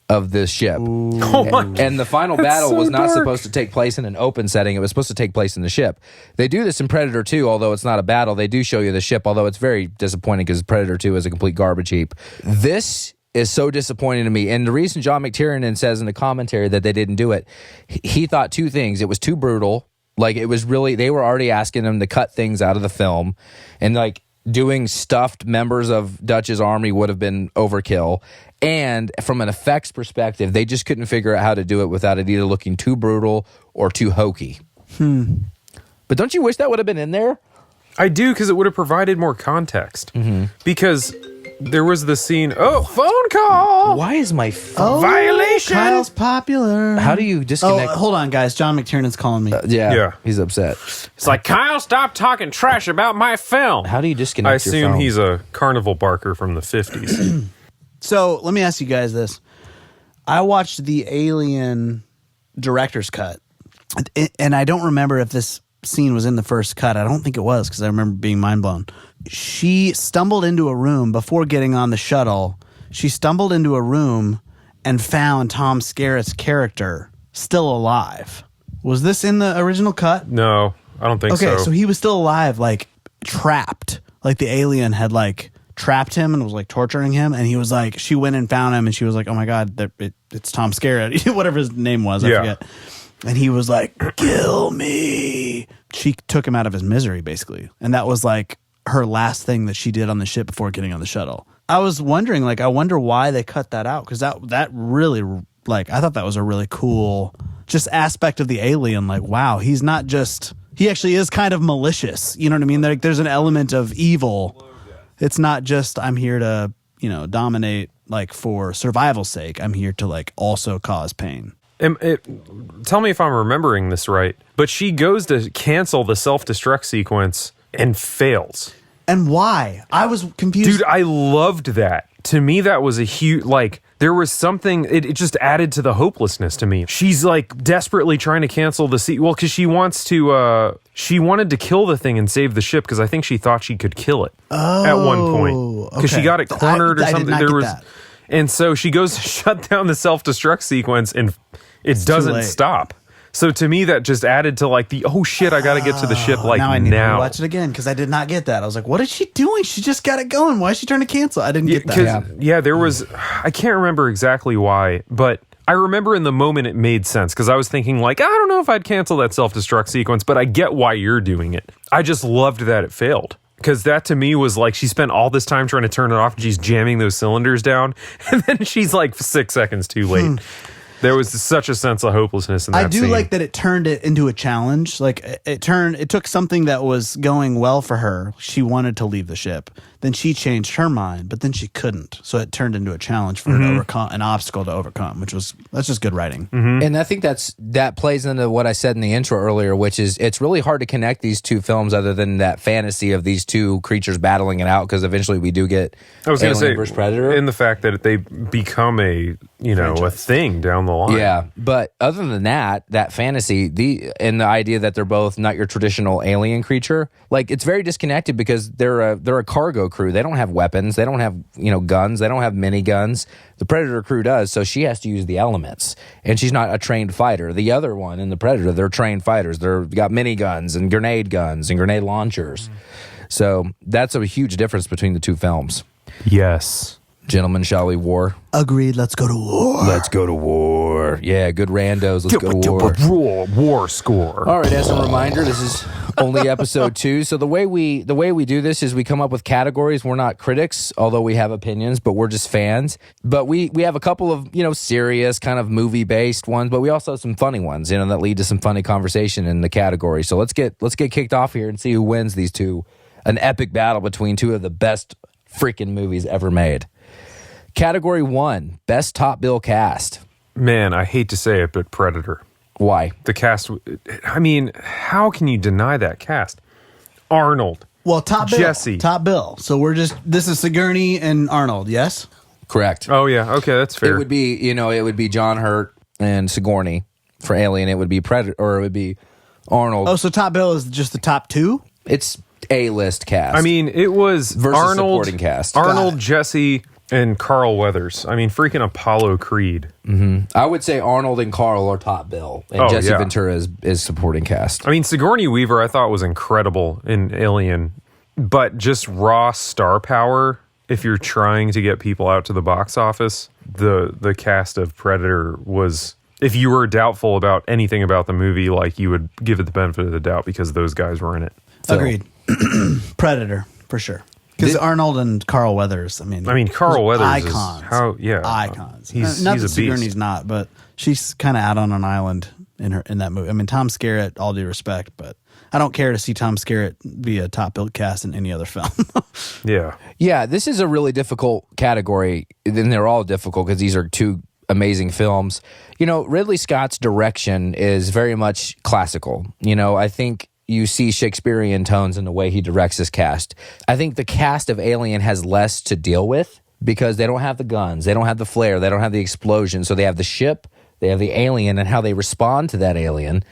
of this ship. And the final battle was not supposed to take place in an open setting. It was supposed to take place in the ship. They do this in Predator 2, although it's not a battle. They do show you the ship, although it's very disappointing because Predator 2 is a complete garbage heap. This is so disappointing to me. And the reason John McTiernan says in the commentary that they didn't do it, he thought two things. It was too brutal. Like, it was really, they were already asking him to cut things out of the film. And like, doing stuffed members of Dutch's army would have been overkill. And from an effects perspective, they just couldn't figure out how to do it without it either looking too brutal or too hokey. But don't you wish that would have been in there? I do, because it would have provided more context. Because there was the scene, phone call! Why is my phone? Violation! Kyle's popular. How do you disconnect? Hold on, guys. John McTiernan's calling me. Yeah, he's upset. It's like, Kyle, stop talking trash about my film. How do you disconnect I your assume phone? he's a carnival barker from the 50s. So let me ask you guys this. I watched the Alien director's cut, and I don't remember if this scene was in the first cut. I don't think it was, because I remember being mind blown. She stumbled into a room before getting on the shuttle. She stumbled into a room and found Tom Skerritt's character still alive. Was this in the original cut? No, I don't think so. Okay, so he was still alive, like trapped. Like the alien had like trapped him and was like torturing him, and he was like, she went and found him, and she was like, oh my god, it's Tom Skerritt, whatever his name was, I forget. And he was like, kill me. She took him out of his misery, basically, and that was like her last thing that she did on the ship before getting on the shuttle. I was wondering, like, I wonder why they cut that out, because that really, like, I thought that was a really cool just aspect of the alien. Like, wow, he's not just, he actually is kind of malicious. You know what I mean? Like, there's an element of evil. It's not just, I'm here to, dominate, like, for survival's sake. I'm here to, like, also cause pain. Tell me if I'm remembering this right, but she goes to cancel the self-destruct sequence and fails. And why? I was confused. Dude, I loved that. To me, that was a huge, like, there was something, it just added to the hopelessness to me. She's, like, desperately trying to cancel the well, because she wanted to kill the thing and save the ship, because I think she thought she could kill it at one point. Because she got it cornered or something. I did not get that. And so she goes to shut down the self-destruct sequence, and it doesn't stop. So to me, that just added to like the, oh shit, I got to get to the ship like now. I need to watch it again, because I did not get that. I was like, what is she doing? She just got it going. Why is she trying to cancel? I didn't get that. Yeah, there was, I can't remember exactly why, but I remember in the moment it made sense, because I was thinking like, I don't know if I'd cancel that self-destruct sequence, but I get why you're doing it. I just loved that it failed. Because that to me was like, she spent all this time trying to turn it off, and she's jamming those cylinders down, and then she's like 6 seconds too late. There was such a sense of hopelessness in that I do scene. like that it turned it into a challenge. Like it took something that was going well for her. She wanted to leave the ship. Then she changed her mind, but then she couldn't. So it turned into a challenge for her to overcome, an obstacle to overcome, that's just good writing. And I think that plays into what I said in the intro earlier, which is it's really hard to connect these two films other than that fantasy of these two creatures battling it out, because eventually we do get I was going to say, versus Predator. in the fact that they become a thing down the line. Yeah, but other than that fantasy, the idea that they're both not your traditional alien creature, like it's very disconnected because they're a cargo crew. They don't have weapons. They don't have guns. They don't have miniguns. The Predator crew does, so she has to use the elements, and she's not a trained fighter. The other one in the Predator, they're trained fighters. They've got miniguns and grenade guns and grenade launchers. So that's a huge difference between the two films. Yes. Gentlemen, shall we war? Agreed. Let's go to war. Let's go to war. Yeah, good randos. Let's go to war. War score. All right, as a reminder, this is only episode 2. So the way we do this is we come up with categories. We're not critics, although we have opinions, but we're just fans. But we have a couple of, serious kind of movie-based ones, but we also have some funny ones, that lead to some funny conversation in the category. So let's get kicked off here and see who wins these two. An epic battle between two of the best freaking movies ever made. Category 1, Best Top Bill Cast. Man, I hate to say it, but Predator. Why? The cast, how can you deny that cast? Arnold. Well, top bill. Jesse. Top bill. So this is Sigourney and Arnold, yes? Correct. Oh, yeah. Okay, that's fair. It would be John Hurt and Sigourney for Alien. It would be Predator, or it would be Arnold. Oh, so top bill is just the top 2? It's A-list cast. It was versus Arnold, supporting cast. Arnold, Jesse, and Carl Weathers. Freaking Apollo Creed. Mm-hmm. I would say Arnold and Carl are top bill, and Jesse Ventura is supporting cast. Sigourney Weaver I thought was incredible in Alien, but just raw star power, if you're trying to get people out to the box office, the cast of Predator was... If you were doubtful about anything about the movie, like, you would give it the benefit of the doubt because those guys were in it. Agreed. Predator, for sure. Because Arnold and Carl Weathers, Carl Weathers icons. Icons. He's not a that beast. Sigourney's not, but she's kind of out on an island in that movie. Tom Skerritt, all due respect, but I don't care to see Tom Skerritt be a top billed cast in any other film. Yeah, this is a really difficult category, and they're all difficult because these are two amazing films. Ridley Scott's direction is very much classical. I think you see Shakespearean tones in the way he directs his cast. I think the cast of Alien has less to deal with because they don't have the guns, they don't have the flare, they don't have the explosion. So they have the ship, they have the alien, and how they respond to that alien,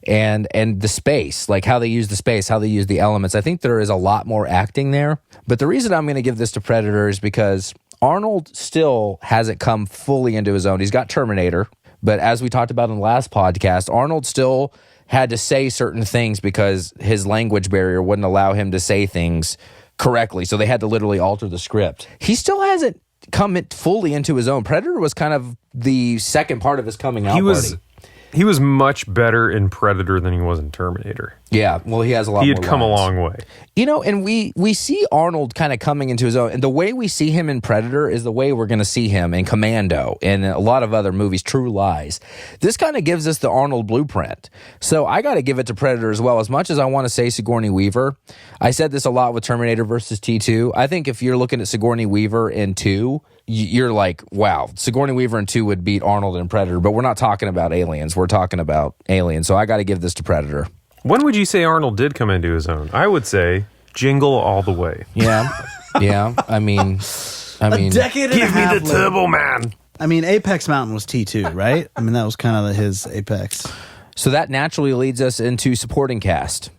and the space, like how they use the space, how they use the elements. I think there is a lot more acting there. But the reason I'm going to give this to Predator is because Arnold still hasn't come fully into his own. He's got Terminator, but as we talked about in the last podcast, Arnold still had to say certain things because his language barrier wouldn't allow him to say things correctly. So they had to literally alter the script. He still hasn't come fully into his own. Predator was kind of the second part of his coming out party. He was much better in Predator than he was in Terminator. Yeah, well, he has a lot more He had come a long way. And we see Arnold kind of coming into his own. And the way we see him in Predator is the way we're going to see him in Commando and a lot of other movies, True Lies. This kind of gives us the Arnold blueprint. So I got to give it to Predator as well. As much as I want to say Sigourney Weaver, I said this a lot with Terminator versus T2. I think if you're looking at Sigourney Weaver in 2, you're like, wow, Sigourney Weaver in 2 would beat Arnold in Predator. But we're not talking about aliens. We're talking about Aliens. So I got to give this to Predator. When would you say Arnold did come into his own? I would say Jingle All the Way. Yeah. I mean, a decade and give a half me the later. Turbo Man. Apex Mountain was T2, right? That was kind of his apex. So that naturally leads us into supporting cast.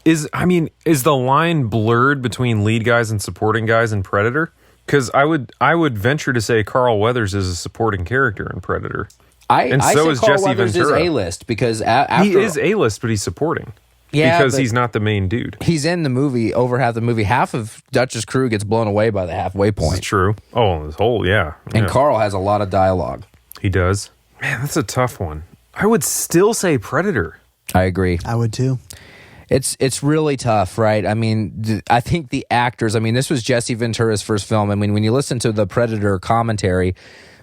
Is the line blurred between lead guys and supporting guys in Predator? Because I would venture to say Carl Weathers is a supporting character in Predator. I so say is Carl Jesse Weathers Ventura. is A-list because after He is A-list, but he's supporting. Yeah, because but he's not the main dude. He's in the movie, over half the movie. Half of Dutch's crew gets blown away by the halfway point. It's true. Oh, this whole, yeah. And Carl has a lot of dialogue. He does. Man, that's a tough one. I would still say Predator. I agree. I would too. It's really tough, right? I think the actors, this was Jesse Ventura's first film. When you listen to the Predator commentary,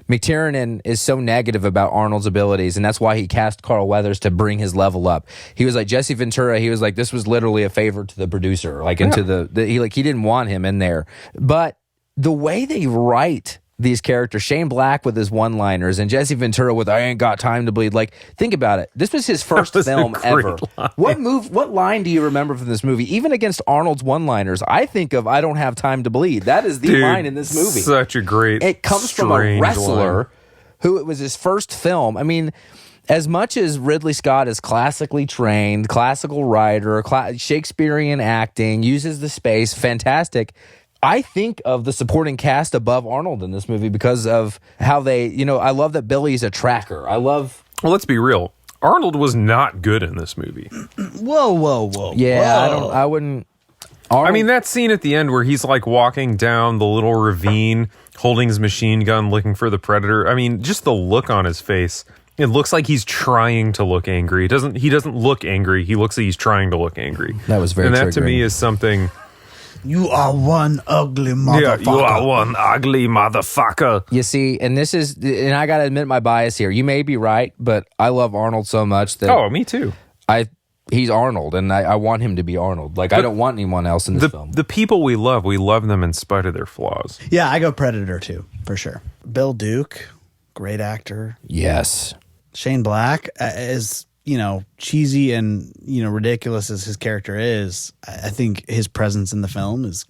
McTiernan is so negative about Arnold's abilities, and that's why he cast Carl Weathers to bring his level up. He was like, Jesse Ventura, he was like, this was literally a favor to the producer, into he didn't want him in there. But the way they write these characters, Shane Black with his one-liners and Jesse Ventura with "I ain't got time to bleed." Like, think about it. This was his first film ever. What line do you remember from this movie? Even against Arnold's one-liners, I think of "I don't have time to bleed." That is the line in this movie. Such a great, it comes from a wrestler line. who it was his first film. I mean, as much as Ridley Scott is classically trained, classical writer, Shakespearean acting, uses the space, fantastic. I think of the supporting cast above Arnold in this movie because of how they, I love that Billy's a tracker. Well, let's be real. Arnold was not good in this movie. Whoa. Yeah, whoa. I wouldn't. Arnold, I mean, that scene at the end where he's like walking down the little ravine, holding his machine gun, looking for the predator. I mean, just the look on his face. It looks like he's trying to look angry. He doesn't look angry. He looks like he's trying to look angry. That was very And that triggering. to me is something. You are one ugly motherfucker. Yeah, you are one ugly motherfucker. You see, and I got to admit my bias here. You may be right, but I love Arnold so much that Oh, me too. he's Arnold, and I want him to be Arnold. Like, I don't want anyone else in this film. The people we love them in spite of their flaws. Yeah, I go Predator too, for sure. Bill Duke, great actor. Yes. Shane Black is, cheesy and, ridiculous as his character is. I think his presence in the film is,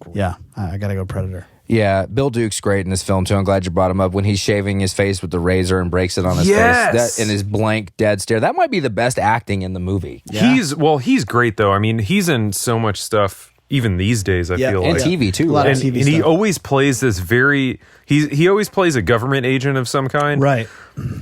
I got to go Predator. Yeah, Bill Duke's great in this film, too. I'm glad you brought him up. When he's shaving his face with the razor and breaks it on his face. That, and his blank, dead stare. That might be the best acting in the movie. Yeah. He's great, though. I mean, he's in so much stuff, even these days, I feel And like. TV, too. A lot of right? TV And he stuff. always plays this he always plays a government agent of some kind. Right.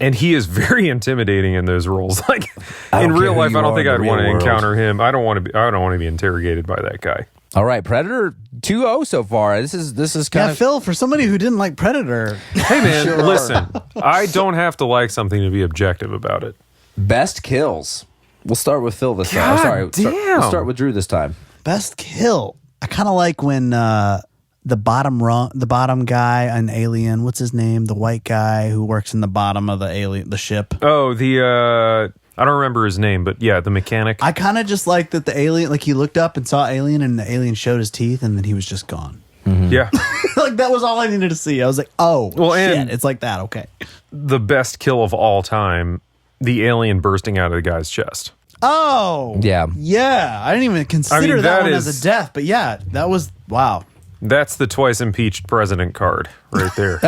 And he is very intimidating in those roles. Like I in don't real care who life, you I don't are think in I'd the want to real world. encounter him. I don't want to be interrogated by that guy. All right, Predator 2-0 so far. This is kind Yeah, of... Phil, for somebody who didn't like Predator, Hey man, listen. I don't have to like something to be objective about it. Best kills. We'll start with Phil this time. God Sorry, damn. we'll start with Drew this time. best kill. I kind of like when the bottom guy on Alien, what's his name? The white guy who works in the bottom of the ship. Oh, I don't remember his name, but yeah, the mechanic. I kind of just like that the alien, like he looked up and saw Alien and the alien showed his teeth and then he was just gone. Yeah. Like that was all I needed to see. I was like, oh, Well, shit. and- It's like that. Okay. The best kill of all time, the alien bursting out of the guy's chest. Oh. Yeah. Yeah. I didn't even consider that that one as is- a death, but yeah, that was, wow. That's the twice impeached president card right there.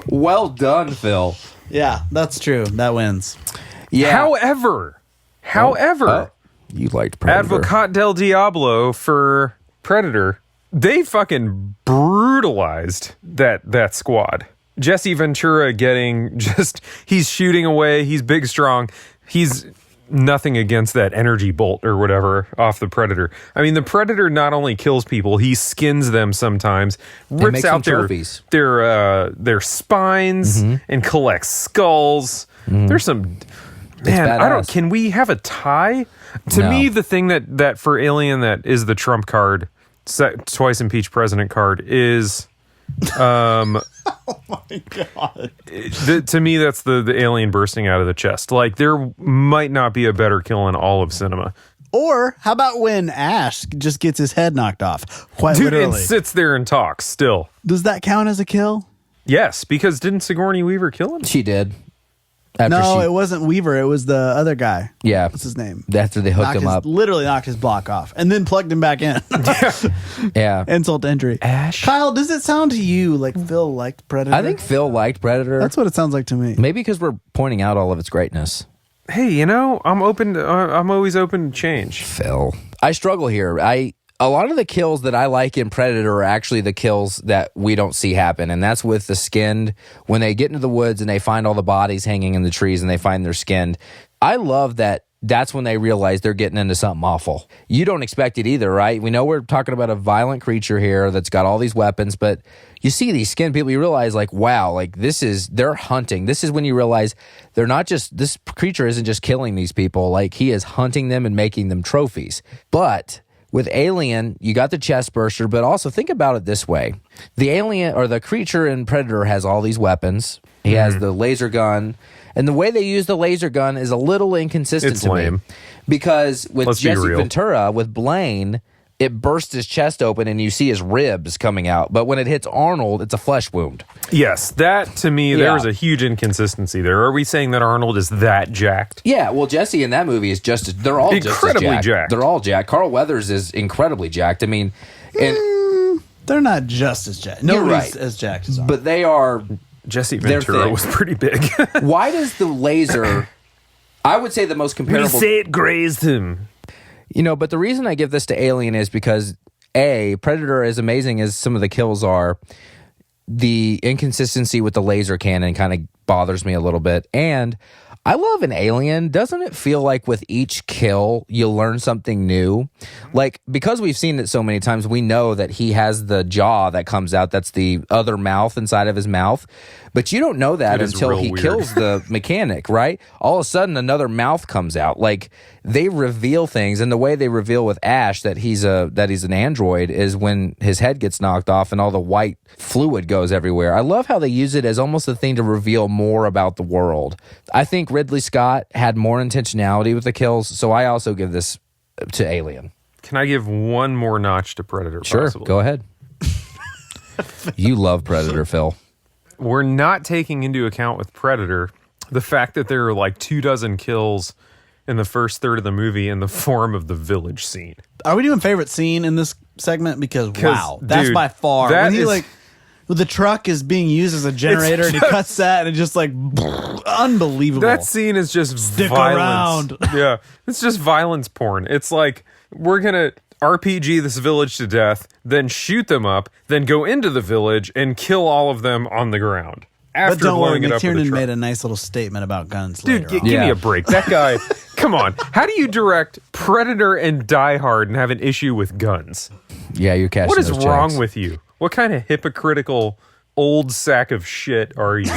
Well done, Phil. Yeah, that's true. That wins. Yeah. However, You liked Predator. Advocat del Diablo for Predator, they fucking brutalized that squad. Jesse Ventura he's shooting away, he's big, strong, he's nothing against that energy bolt or whatever off the Predator. I mean, the Predator not only kills people, he skins them sometimes, rips makes out them trophies. their spines and collects skulls. There's some... Man, badass. can we have a tie? To No. me, the thing that for Alien that is the trump card, twice impeached president card is, Oh my God. to me that's the alien bursting out of the chest. Like there might not be a better kill in all of cinema, Or how about when Ash just gets his head knocked off? Quite dude, and literally. sits there and talks still. Does that count as a kill? Yes, because didn't Sigourney Weaver kill him? She did. After No, it wasn't Weaver. It was the other guy. Yeah. What's his name? After they hooked him up. Literally knocked his block off and then plugged him back in. Yeah. Insult to injury. Ash? Kyle, does it sound to you like Phil liked Predator? I think Phil liked Predator. that's what it sounds like to me. Maybe because we're pointing out all of its greatness. Hey, I'm open. I'm always open to change. Phil. I struggle here. A lot of the kills that I like in Predator are actually the kills that we don't see happen, and that's with the skinned. When they get into the woods and they find all the bodies hanging in the trees and they find they're skinned. I love that. That's when they realize they're getting into something awful. You don't expect it either, right? We know we're talking about a violent creature here that's got all these weapons, but you see these skinned people, you realize like, wow, like they're hunting. This is when you realize this creature isn't just killing these people, like he is hunting them and making them trophies. But with Alien, you got the chest burster, but also think about it this way. The alien or the creature in Predator has all these weapons. He has the laser gun. And the way they use the laser gun is a little inconsistent It's to me. lame. Because with Let's be Jesse real. Ventura, with Blaine, it bursts his chest open and you see his ribs coming out. But when it hits Arnold, it's a flesh wound. Yes, that to me Yeah. there was a huge inconsistency there. Are we saying that Arnold is that jacked? Yeah, well, Jesse in that movie is they're all Incredibly just as jacked. jacked. They're all jacked. Carl Weathers is incredibly jacked. I mean, and They're not just as jacked. Nobody's as jacked as but they are. Jesse They're Ventura thick. was pretty big. Why does the laser? I would say the most comparable. it grazed him. But the reason I give this to Alien is because Predator, as amazing as some of the kills are, the inconsistency with the laser cannon kind of bothers me a little bit. And I love an Alien. Doesn't it feel like with each kill, you learn something new? Like, because we've seen it so many times, we know that he has the jaw that comes out. That's the other mouth inside of his mouth. But you don't know that until he kills the mechanic, right? All of a sudden, another mouth comes out. Like, they reveal things. And the way they reveal with Ash that he's an android is when his head gets knocked off and all the white fluid goes everywhere. I love how they use it as almost a thing to reveal more about the world. I think Ridley Scott had more intentionality with the kills, so I also give this to Alien. Can I give one more notch to Predator? Sure, possibly? go ahead. You love Predator, Phil. We're not taking into account with Predator the fact that there are like 24 kills in the first third of the movie in the form of the village scene. Are we doing favorite scene in this segment? Because wow, that's dude, by far. that When he is- the truck is being used as a generator and he cuts that and it's just like unbelievable. That scene is just Stick violence. around. Yeah, it's just violence porn. It's like, we're gonna RPG this village to death, then shoot them up, then go into the village and kill all of them on the ground after But don't worry, blowing it up with a McTiernan truck. made a nice little statement about guns Dude, later on. give me Yeah. a break. That guy, come on. How do you direct Predator and Die Hard and have an issue with guns? Yeah, you're cashing What is those wrong checks. with you? What kind of hypocritical old sack of shit are you?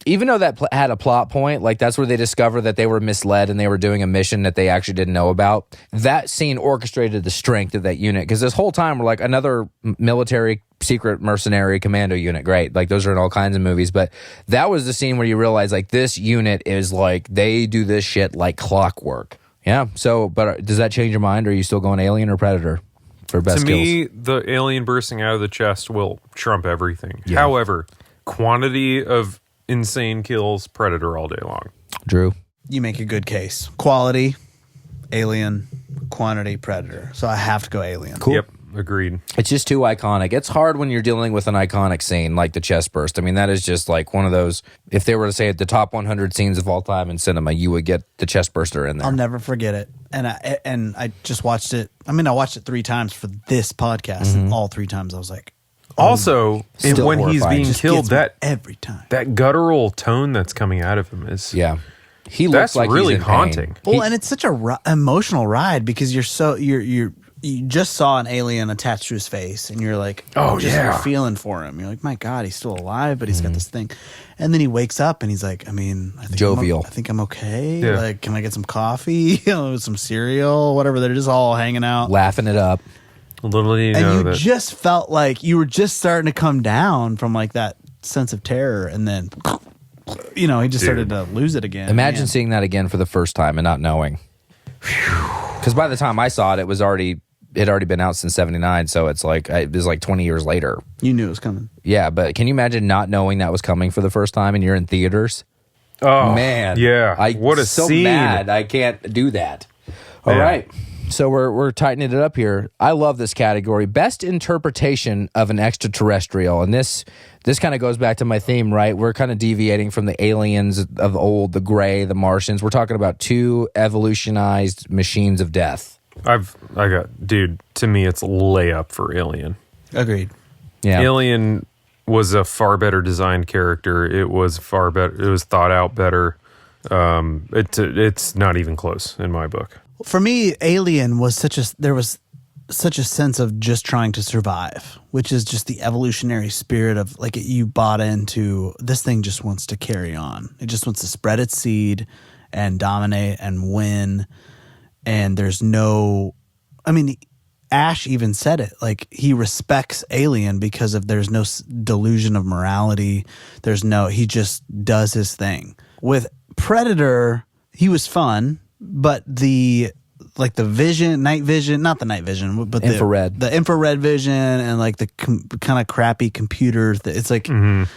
Even though that had a plot point, like that's where they discover that they were misled and they were doing a mission that they actually didn't know about. That scene orchestrated the strength of that unit, because this whole time we're like, another military secret mercenary commando unit. Great. Like, those are in all kinds of movies. But that was the scene where you realize, like, this unit is like, they do this shit like clockwork. Yeah. So, but does that change your mind? Or are you still going Alien or Predator for best To kills? me, the alien bursting out of the chest will trump everything. However, quantity of insane kills, Predator all day long. Drew? You make a good case. Quality, Alien, quantity, Predator. So I have to go Alien. Cool. Yep, agreed. It's just too iconic. It's hard when you're dealing with an iconic scene like the chest burst. I mean, that is just like one of those, if they were to say the top 100 scenes of all time in cinema, you would get the chest burster in there. I'll never forget it. And I just watched it. I mean, I watched it 3 times for this podcast, and all 3 times I was like, Also, Still when he's horrifying. being just killed, gets me that every time. that guttural tone that's coming out of him is Yeah. He That's looks like really he's in pain. haunting. Well, and it's such a emotional ride because you just saw an alien attached to his face, and you're like, Oh, you're yeah. feeling for him. You're like, my God, he's still alive, but he's got this thing. And then he wakes up, and he's like, I mean, I think Jovial. I think I'm okay. Yeah. Like, can I get some coffee? Some cereal, whatever. They're just all hanging out. Laughing it up. little do you And know you that just felt like you were just starting to come down from like that sense of terror, and then he just started to lose it again. Imagine Man. seeing that again for the first time and not knowing. Because by the time I saw it, it had already been out since 79, so it was like 20 years later. You knew it was coming. Yeah, but can you imagine not knowing that was coming for the first time and you're in theaters? oh Man. yeah, what a so scene. mad I can't do that. All Yeah. right. So we're tightening it up here. I love this category. Best interpretation of an extraterrestrial. And this kind of goes back to my theme, right? We're kind of deviating from the aliens of old, the gray, the Martians. We're talking about 2 evolutionized machines of death. To me it's layup for Alien. Agreed. Yeah. Alien was a far better designed character. It was far better. It was thought out better. It's not even close in my book. For me, Alien was there was such a sense of just trying to survive, which is just the evolutionary spirit of like you bought into this thing just wants to carry on. It just wants to spread its seed and dominate and win. And there's Ash even said it, like he respects Alien because there's no delusion of morality. He just does his thing. With Predator, he was fun, but the vision, night vision, not the night vision, but Infrared. the infrared vision and like the kind of crappy computers. It's like, it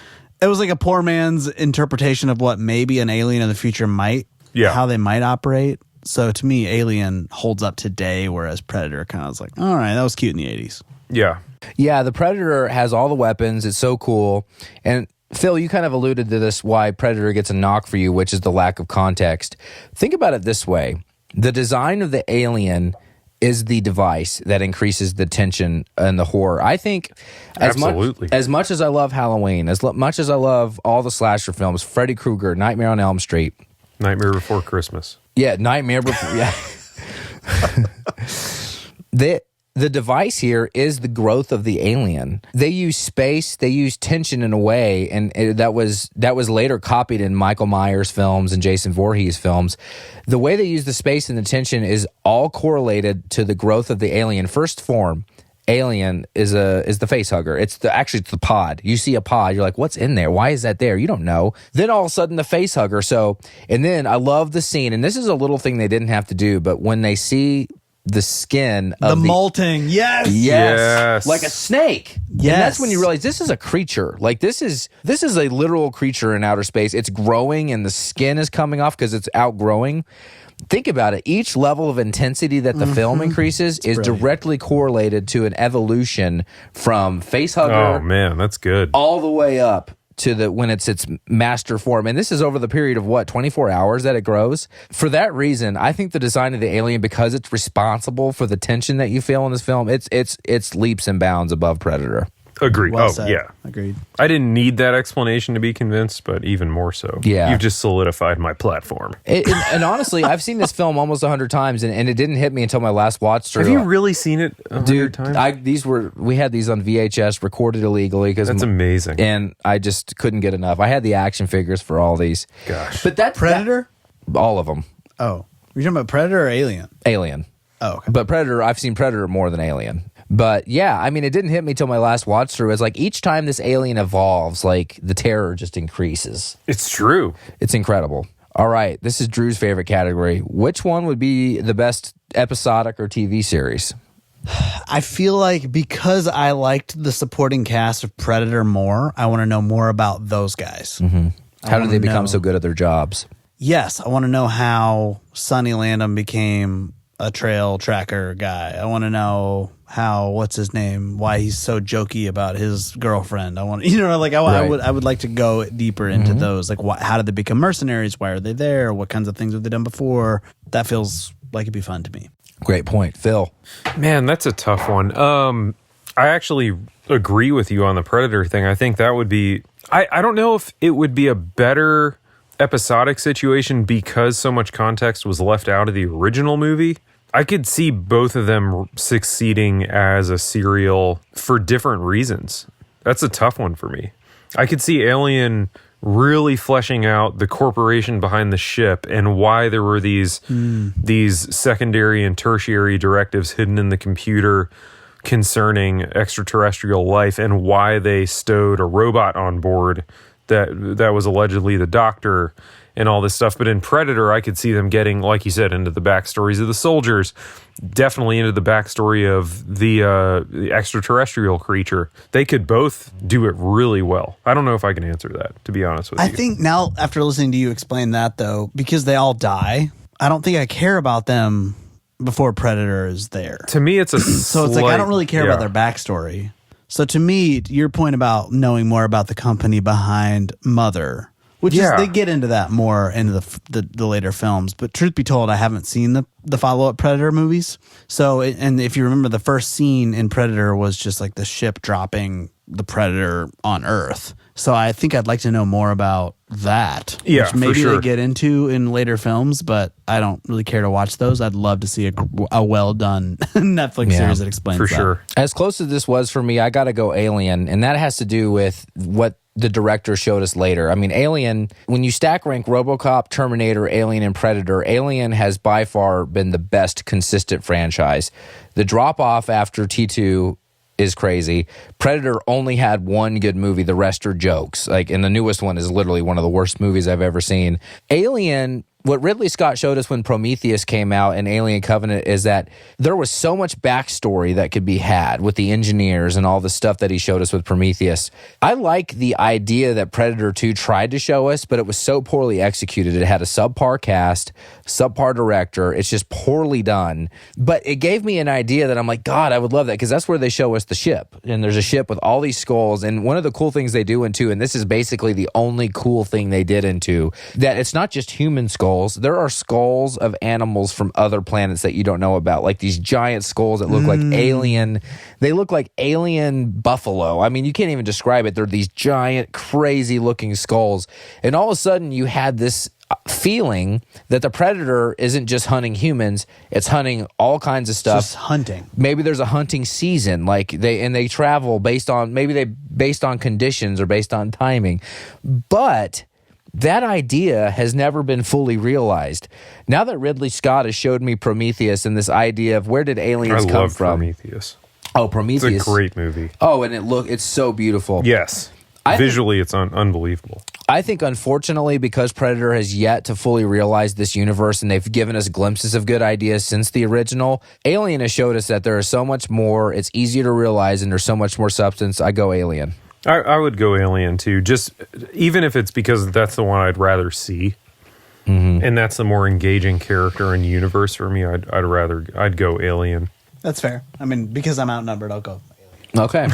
was like a poor man's interpretation of what maybe an alien in the future how they might operate. So to me, Alien holds up today, whereas Predator kind of was like, all right, that was cute in the 80s. Yeah. Yeah, the Predator has all the weapons. It's so cool. And Phil, you kind of alluded to this, why Predator gets a knock for you, which is the lack of context. Think about it this way. The design of the alien is the device that increases the tension and the horror. I think as much as I love Halloween, as much as I love all the slasher films, Freddy Krueger, Nightmare on Elm Street. Nightmare Before Christmas. Yeah, Nightmare Before, yeah. The device here is the growth of the alien. They use space, they use tension in a way, and that was later copied in Michael Myers films and Jason Voorhees films. The way they use the space and the tension is all correlated to the growth of the alien. First form, alien is the face hugger. It's the pod. You see a pod, you're like, what's in there? Why is that there? You don't know. Then all of a sudden the face hugger. And then I love the scene, and this is a little thing they didn't have to do, but when they see the skin of the molting, yes, like a snake. Yes. And that's when you realize this is a creature. Like this is a literal creature in outer space. It's growing and the skin is coming off because it's outgrowing. Think about it. Each level of intensity that the film increases is directly correlated to an evolution from face hugger. Oh man, that's good. All the way up to when it's its master form. And this is over the period of 24 hours that it grows. For that reason, I think the design of the alien, because it's responsible for the tension that you feel in this film, it's leaps and bounds above Predator. Agreed. Well said. Yeah. Agreed. I didn't need that explanation to be convinced, but even more so. Yeah. You've just solidified my platform. And honestly, I've seen this film almost 100 times, and it didn't hit me until my last watch through. Have you really seen it 100 times? We had these on VHS, recorded illegally. That's amazing. And I just couldn't get enough. I had the action figures for all these. Gosh. But that Predator? All of them. Oh. You're talking about Predator or Alien? Alien. Oh, okay. But Predator, I've seen Predator more than Alien. But yeah, I mean, it didn't hit me till my last watch through. It's like each time this alien evolves, like the terror just increases. It's true. It's incredible. All right, this is Drew's favorite category. Which one would be the best episodic or TV series? I feel like because I liked the supporting cast of Predator more, I want to know more about those guys. Mm-hmm. How did they become so good at their jobs? Yes, I want to know how Sonny Landham became a trail tracker guy. I want to know how, what's his name, why he's so jokey about his girlfriend. I want, I would like to go deeper into those. Like, how did they become mercenaries? Why are they there? What kinds of things have they done before? That feels like it'd be fun to me. Great point, Phil. Man, that's a tough one. I actually agree with you on the Predator thing. I think that would be, I don't know if it would be a better episodic situation because so much context was left out of the original movie. I could see both of them succeeding as a serial for different reasons. That's a tough one for me. I could see Alien really fleshing out the corporation behind the ship and why there were these secondary and tertiary directives hidden in the computer concerning extraterrestrial life and why they stowed a robot on board that was allegedly the doctor and all this stuff. But in Predator, I could see them getting, like you said, into the backstories of the soldiers, definitely into the backstory of the extraterrestrial creature. They could both do it really well. I don't know if I can answer that, to be honest with you. I think now, after listening to you explain that, though, because they all die, I don't think I care about them before Predator is there. To me, it's a so it's like I don't really care about their backstory. So to me, your point about knowing more about the company behind Mother, which is they get into that more in the later films. But truth be told, I haven't seen the follow-up Predator movies. So, and if you remember, the first scene in Predator was just like the ship dropping the Predator on Earth. So I think I'd like to know more about that. Yeah, which maybe for sure. they get into in later films, but I don't really care to watch those. I'd love to see a well-done Netflix series that explains that. For sure. As close as this was for me, I got to go Alien, and that has to do with what the director showed us later. I mean, Alien, when you stack rank RoboCop, Terminator, Alien, and Predator, Alien has by far been the best consistent franchise. The drop-off after T2 is crazy. Predator only had one good movie. The rest are jokes. Like, and the newest one is literally one of the worst movies I've ever seen. Alien what Ridley Scott showed us when Prometheus came out and Alien Covenant is that there was so much backstory that could be had with the engineers and all the stuff that he showed us with Prometheus. I like the idea that Predator 2 tried to show us, but it was so poorly executed. It had a subpar cast, subpar director. It's just poorly done. But it gave me an idea that I'm like, God, I would love that, because that's where they show us the ship. And there's a ship with all these skulls. And one of the cool things they do in 2, and this is basically the only cool thing they did in 2, that it's not just human skulls. There are skulls of animals from other planets that you don't know about, like these giant skulls that look like alien. They look like alien buffalo. I mean, you can't even describe it. They're these giant, crazy-looking skulls. And all of a sudden, you had this feeling that the Predator isn't just hunting humans, it's hunting all kinds of stuff. Just hunting. Maybe there's a hunting season, like they travel based on conditions or based on timing. But that idea has never been fully realized. Now that Ridley Scott has showed me Prometheus and this idea of where did aliens come from. Prometheus. Oh, Prometheus. It's a great movie. Oh, and it's so beautiful. Yes. Visually, it's unbelievable. I think, unfortunately, because Predator has yet to fully realize this universe and they've given us glimpses of good ideas since the original, Alien has showed us that there is so much more, it's easier to realize, and there's so much more substance. I go Alien. I would go Alien too, just even if it's because that's the one I'd rather see, and that's the more engaging character and universe for me. I'd go Alien. That's fair. I mean, because I'm outnumbered, I'll go Alien. Okay,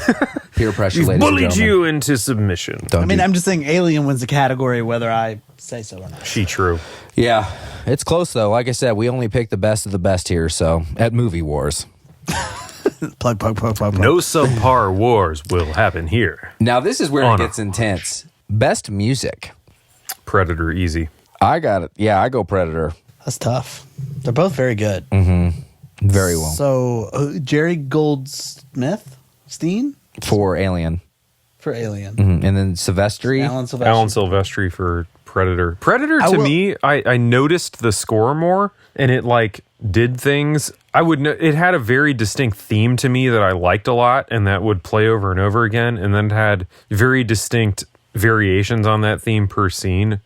peer pressure. You've ladies and bullied gentlemen. you into submission. I'm just saying Alien wins the category whether I say so or not. She true. Yeah, it's close though. Like I said, we only pick the best of the best here. So at Movie Wars. Plug. No subpar wars will happen here. Now this is where it gets intense. Best music. Predator, easy. I got it. Yeah, I go Predator. That's tough. They're both very good. Very well. So Jerry Goldsmith, Steen For Alien. for Alien. And then Silvestri. Alan Silvestri. Alan Silvestri for Predator. Predator to me, I noticed the score more, and it did things. It had a very distinct theme to me that I liked a lot, and that would play over and over again. And then it had very distinct variations on that theme per scene.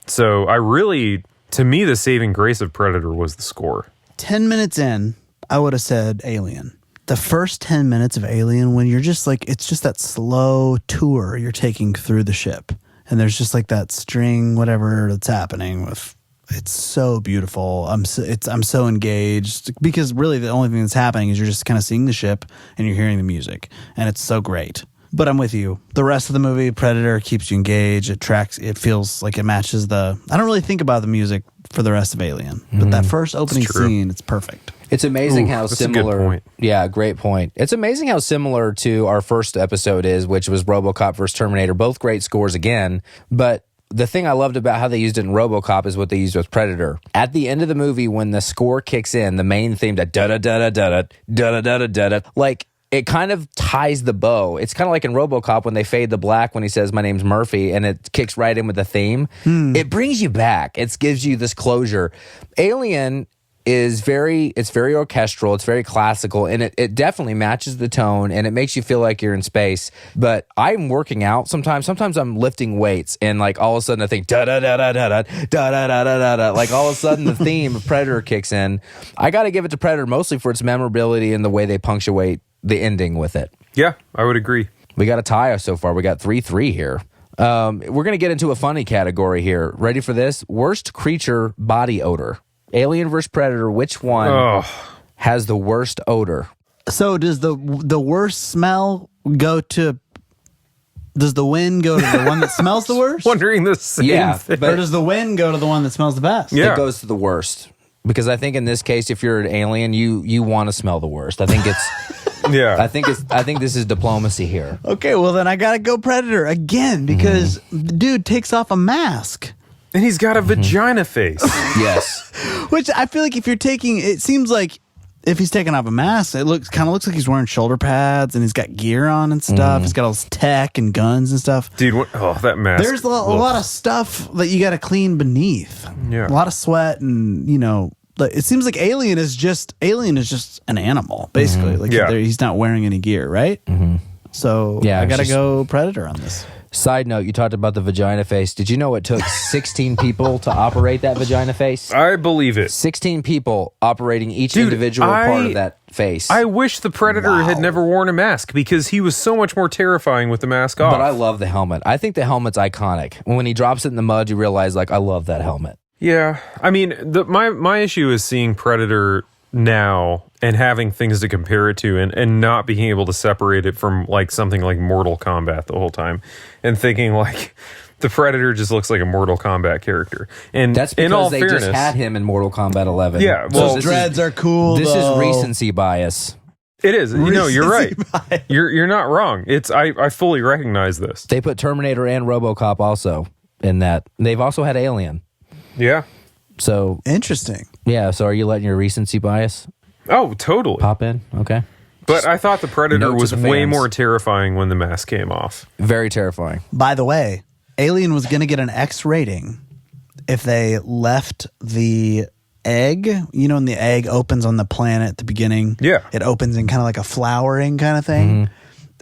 So to me, the saving grace of Predator was the score. 10 minutes in, I would have said Alien. The first 10 minutes of Alien, when you're just it's just that slow tour you're taking through the ship. And there's just that string, whatever that's happening with. It's so beautiful. I'm so engaged because really the only thing that's happening is you're just kind of seeing the ship and you're hearing the music, and it's so great. But I'm with you. The rest of the movie, Predator, keeps you engaged. It tracks. It feels like it matches I don't really think about the music for the rest of Alien, but that first opening scene, it's perfect. It's amazing how that's similar. A good point. Yeah, great point. It's amazing how similar to our first episode is, which was RoboCop versus Terminator. Both great scores again, but the thing I loved about how they used it in RoboCop is what they used with Predator. At the end of the movie, when the score kicks in, the main theme, that da-da-da-da-da-da, it kind of ties the bow. It's kind of like in RoboCop when they fade the black when he says, "My name's Murphy," and it kicks right in with the theme. It brings you back. It gives you this closure. Alien is very orchestral, it's very classical, and it definitely matches the tone, and it makes you feel like you're in space. But I'm working out sometimes I'm lifting weights, and all of a sudden I think da da da da da da da da da da da, all of a sudden the theme of Predator kicks in. I got to give it to Predator mostly for its memorability and the way they punctuate the ending with it. Yeah, I would agree. We got a tie so far. We got 3-3 here. We're going to get into a funny category here. Ready for this? Worst creature body odor. Alien vs. Predator, which one has the worst odor? So does the worst smell go to... Does the wind go to the one that smells the worst? Wondering the same thing. Or does the wind go to the one that smells the best? Yeah. It goes to the worst. Because I think in this case, if you're an alien, you want to smell the worst. I think it's... Yeah. I think this is diplomacy here. Okay, well then I gotta go Predator again because the dude takes off a mask. And he's got a vagina face. Yes. Which I feel like if you're taking... It seems like if he's taking off a mask, it kind of looks like he's wearing shoulder pads and he's got gear on and stuff. He's got all this tech and guns and stuff. Dude, that mask. There's a lot of stuff that you got to clean beneath. Yeah. A lot of sweat and, it seems like Alien is just an animal, basically. He's not wearing any gear, right? So Yeah, I got to it's go Predator on this. Side note, you talked about the vagina face. Did you know it took 16 people to operate that vagina face? I believe it. 16 people operating each individual part of that face. I wish the Predator had never worn a mask because he was so much more terrifying with the mask off. But I love the helmet. I think the helmet's iconic. When he drops it in the mud, you realize, like, I love that helmet. Yeah. I mean, my issue is seeing Predator now and having things to compare it to and not being able to separate it from like something like Mortal Kombat the whole time and thinking like the Predator just looks like a Mortal Kombat character. And that's because in all they fairness, just had him in Mortal Kombat 11. Yeah, well, those dreads are cool. This though. is recency bias. It is. You're right. Bias. You're not wrong. I fully recognize this. They put Terminator and RoboCop also in that. They've also had Alien. Yeah. So Interesting. yeah. So are you letting your recency bias Oh, totally. pop in? Okay. But I thought the Predator Note to was the way fans. more terrifying when the mask came off. Very terrifying. By the way, Alien was going to get an X rating if they left the egg. You know, when the egg opens on the planet at the beginning, Yeah. it opens in kind of like a flowering kind of thing.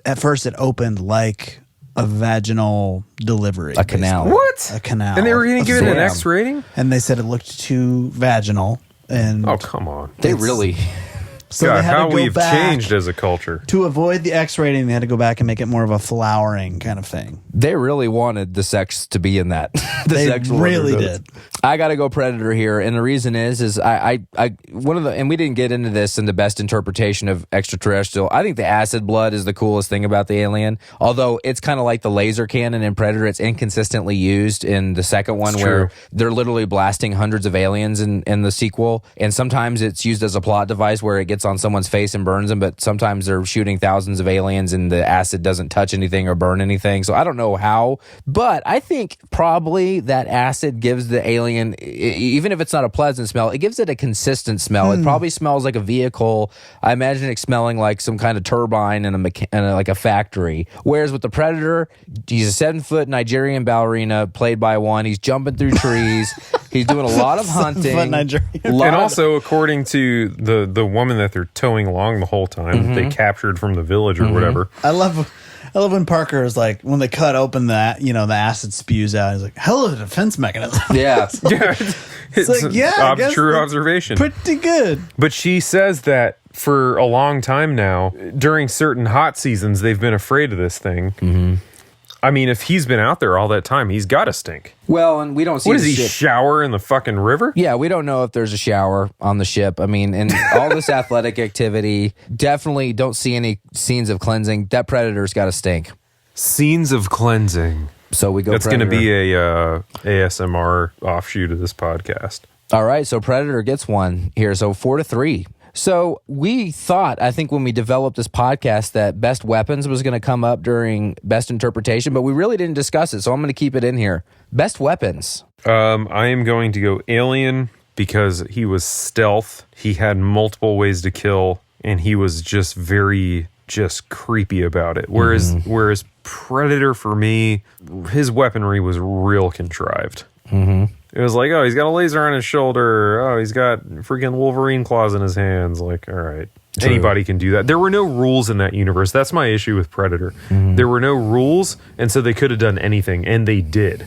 At first, it opened like a vaginal delivery, A canal. What? A canal. And they were going to give it an Damn. X rating? and they said it looked too vaginal, and Oh, come on. They really. so God, they had how to go we've back changed as a culture. to avoid the X rating. They had to go back and make it more of a flowering kind of thing. They really wanted the sex to be in that. They sexual really undertones. did. I got to go Predator here, and the reason is I one of the, and we didn't get into this in the best interpretation of Extraterrestrial. I think the acid blood is the coolest thing about the alien. Although it's kind of like the laser cannon in Predator, it's inconsistently used in the second one, It's where true. they're literally blasting hundreds of aliens in the sequel, and sometimes it's used as a plot device where it gets on someone's face and burns them, but sometimes they're shooting thousands of aliens and the acid doesn't touch anything or burn anything. So I don't know how, but I think probably that acid gives the alien, even if it's not a pleasant smell, it gives it a consistent smell. It probably smells like a vehicle. I imagine it smelling like some kind of turbine in like a factory. Whereas with the Predator, he's a 7-foot Nigerian ballerina played by one. He's jumping through trees. He's doing a lot of hunting. Fun Nigerian. And also, according to the woman that they're towing along the whole time, that they captured from the village or whatever. I love when Parker is like, when they cut open that, the acid spews out. He's like, hell of a defense mechanism. Yeah. Yeah, it's like, yeah, I guess true that's observation. Pretty good. But she says that for a long time now, during certain hot seasons, they've been afraid of this thing. Mm-hmm. I mean, if he's been out there all that time, he's got to stink. Well, and we don't see What does the he ship. shower in the fucking river? Yeah, we don't know if there's a shower on the ship. I mean, and all this athletic activity, definitely don't see any scenes of cleansing. That Predator's got to stink. Scenes of cleansing. So we go That's going to Predator. be a ASMR offshoot of this podcast. All right, so Predator gets one here. So 4-3. So we thought, I think when we developed this podcast, that best weapons was going to come up during best interpretation, but we really didn't discuss it. So I'm going to keep it in here. Best weapons. I am going to go Alien because he was stealth. He had multiple ways to kill, and he was just very creepy about it. Whereas Predator, for me, his weaponry was real contrived. Mm-hmm. It was like, oh, he's got a laser on his shoulder. Oh, he's got freaking Wolverine claws in his hands. Like, all right. True. Anybody can do that. There were no rules in that universe. That's my issue with Predator. Mm-hmm. There were no rules, and so they could have done anything, and they did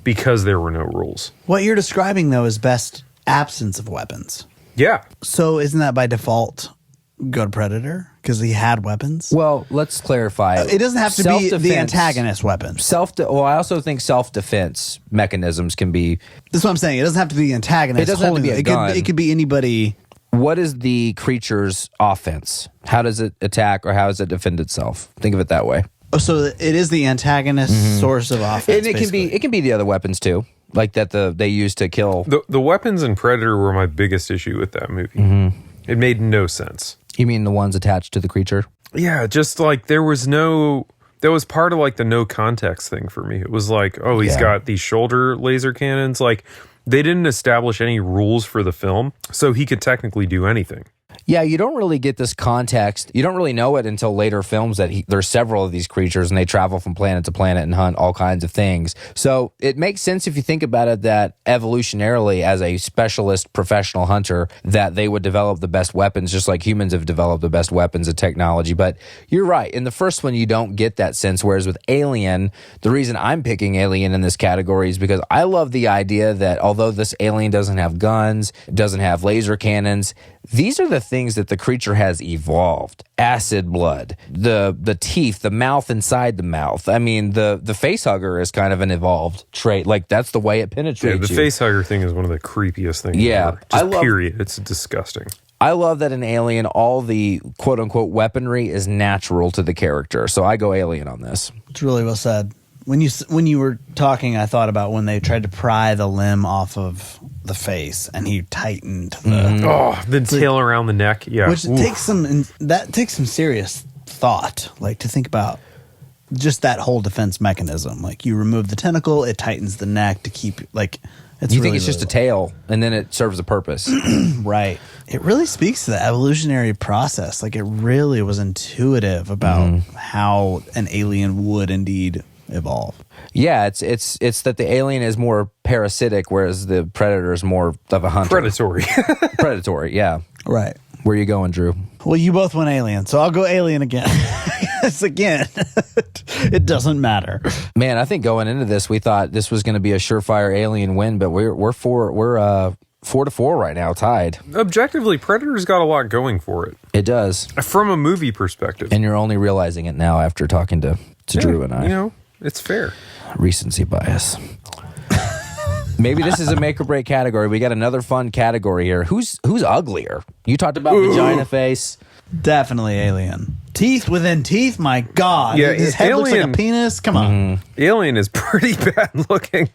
because there were no rules. What you're describing, though, is best absence of weapons. Yeah. So isn't that by default go to Predator? Because he had weapons? Well, let's clarify. It doesn't have to be the Self-defense- antagonist weapons. Well, I also think self-defense mechanisms can be. That's what I'm saying. It doesn't have to be the antagonist. It doesn't have to be a gun. It could be anybody. What is the creature's offense? How does it attack or how does it defend itself? Think of it that way. Oh, so it is the antagonist source of offense. And it can be the other weapons too, like that they use to kill. The weapons in Predator were my biggest issue with that movie. Mm-hmm. It made no sense. You mean the ones attached to the creature? Yeah, just like that was part of like the no context thing for me. It was like, oh, he's got these shoulder laser cannons. Like they didn't establish any rules for the film, so he could technically do anything. Yeah, you don't really get this context. You don't really know it until later films that there's several of these creatures and they travel from planet to planet and hunt all kinds of things. So it makes sense if you think about it that evolutionarily, as a specialist professional hunter, that they would develop the best weapons, just like humans have developed the best weapons of technology. But you're right. In the first one, you don't get that sense. Whereas with Alien, the reason I'm picking Alien in this category is because I love the idea that although this alien doesn't have guns, doesn't have laser cannons, these are the things that the creature has evolved. Acid blood, the teeth, the mouth inside the mouth. I mean, the facehugger is kind of an evolved trait. Like, that's the way it penetrates Yeah, the you. facehugger thing is one of the creepiest things ever. Just period. It's disgusting. I love that in Alien, all the quote-unquote weaponry is natural to the character. So I go Alien on this. It's really well said. When you were talking, I thought about when they tried to pry the limb off of the face, and he tightened the tail around the neck. Yeah, which takes some serious thought, like to think about just that whole defense mechanism. Like, you remove the tentacle, it tightens the neck to keep like. You think it's just a tail, and then it serves a purpose, right? It really speaks to the evolutionary process. Like, it really was intuitive about how an alien would indeed evolve. Yeah, it's that the alien is more parasitic, whereas the predator is more of a hunter. Predatory, yeah. Right. Where are you going, Drew? Well, you both went Alien, so I'll go Alien again. Yes, again. It doesn't matter. Man, I think going into this, we thought this was going to be a surefire Alien win, but we're 4-4 right now, tied. Objectively, Predator's got a lot going for it. It does, from a movie perspective, and you're only realizing it now after talking to Drew and I. You know, it's fair. Recency bias. Maybe this is a make or break category. We got another fun category here. Who's uglier? You talked about vagina face. Definitely Alien. Teeth within teeth, my God. Yeah, his head looks like a penis. Come on. Alien is pretty bad looking.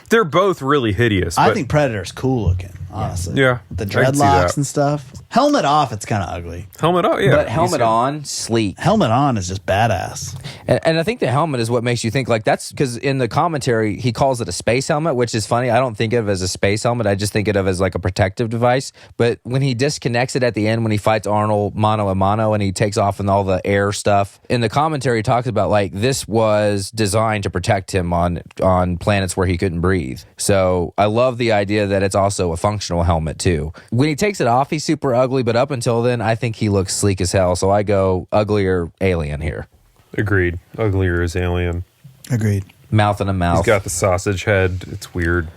They're both really hideous. I think Predator's cool looking, honestly. Yeah. With the I can see dreadlocks that. and stuff. Helmet off, it's kind of ugly. Helmet on, yeah. But helmet on, sleek. Helmet on is just badass. And I think the helmet is what makes you think, like, that's because in the commentary, he calls it a space helmet, which is funny. I don't think of it as a space helmet. I just think of it as like a protective device. But when he disconnects it at the end, when he fights Arnold mano a mano and he takes off in all the air stuff, in the commentary, he talks about, like, this was designed to protect him on planets where he couldn't breathe. So I love the idea that it's also a functional helmet, too. When he takes it off, he's super ugly, but up until then, I think he looks sleek as hell. So I go uglier Alien here. Agreed. Uglier is Alien. Agreed. Mouth in a mouth. He's got the sausage head. It's weird.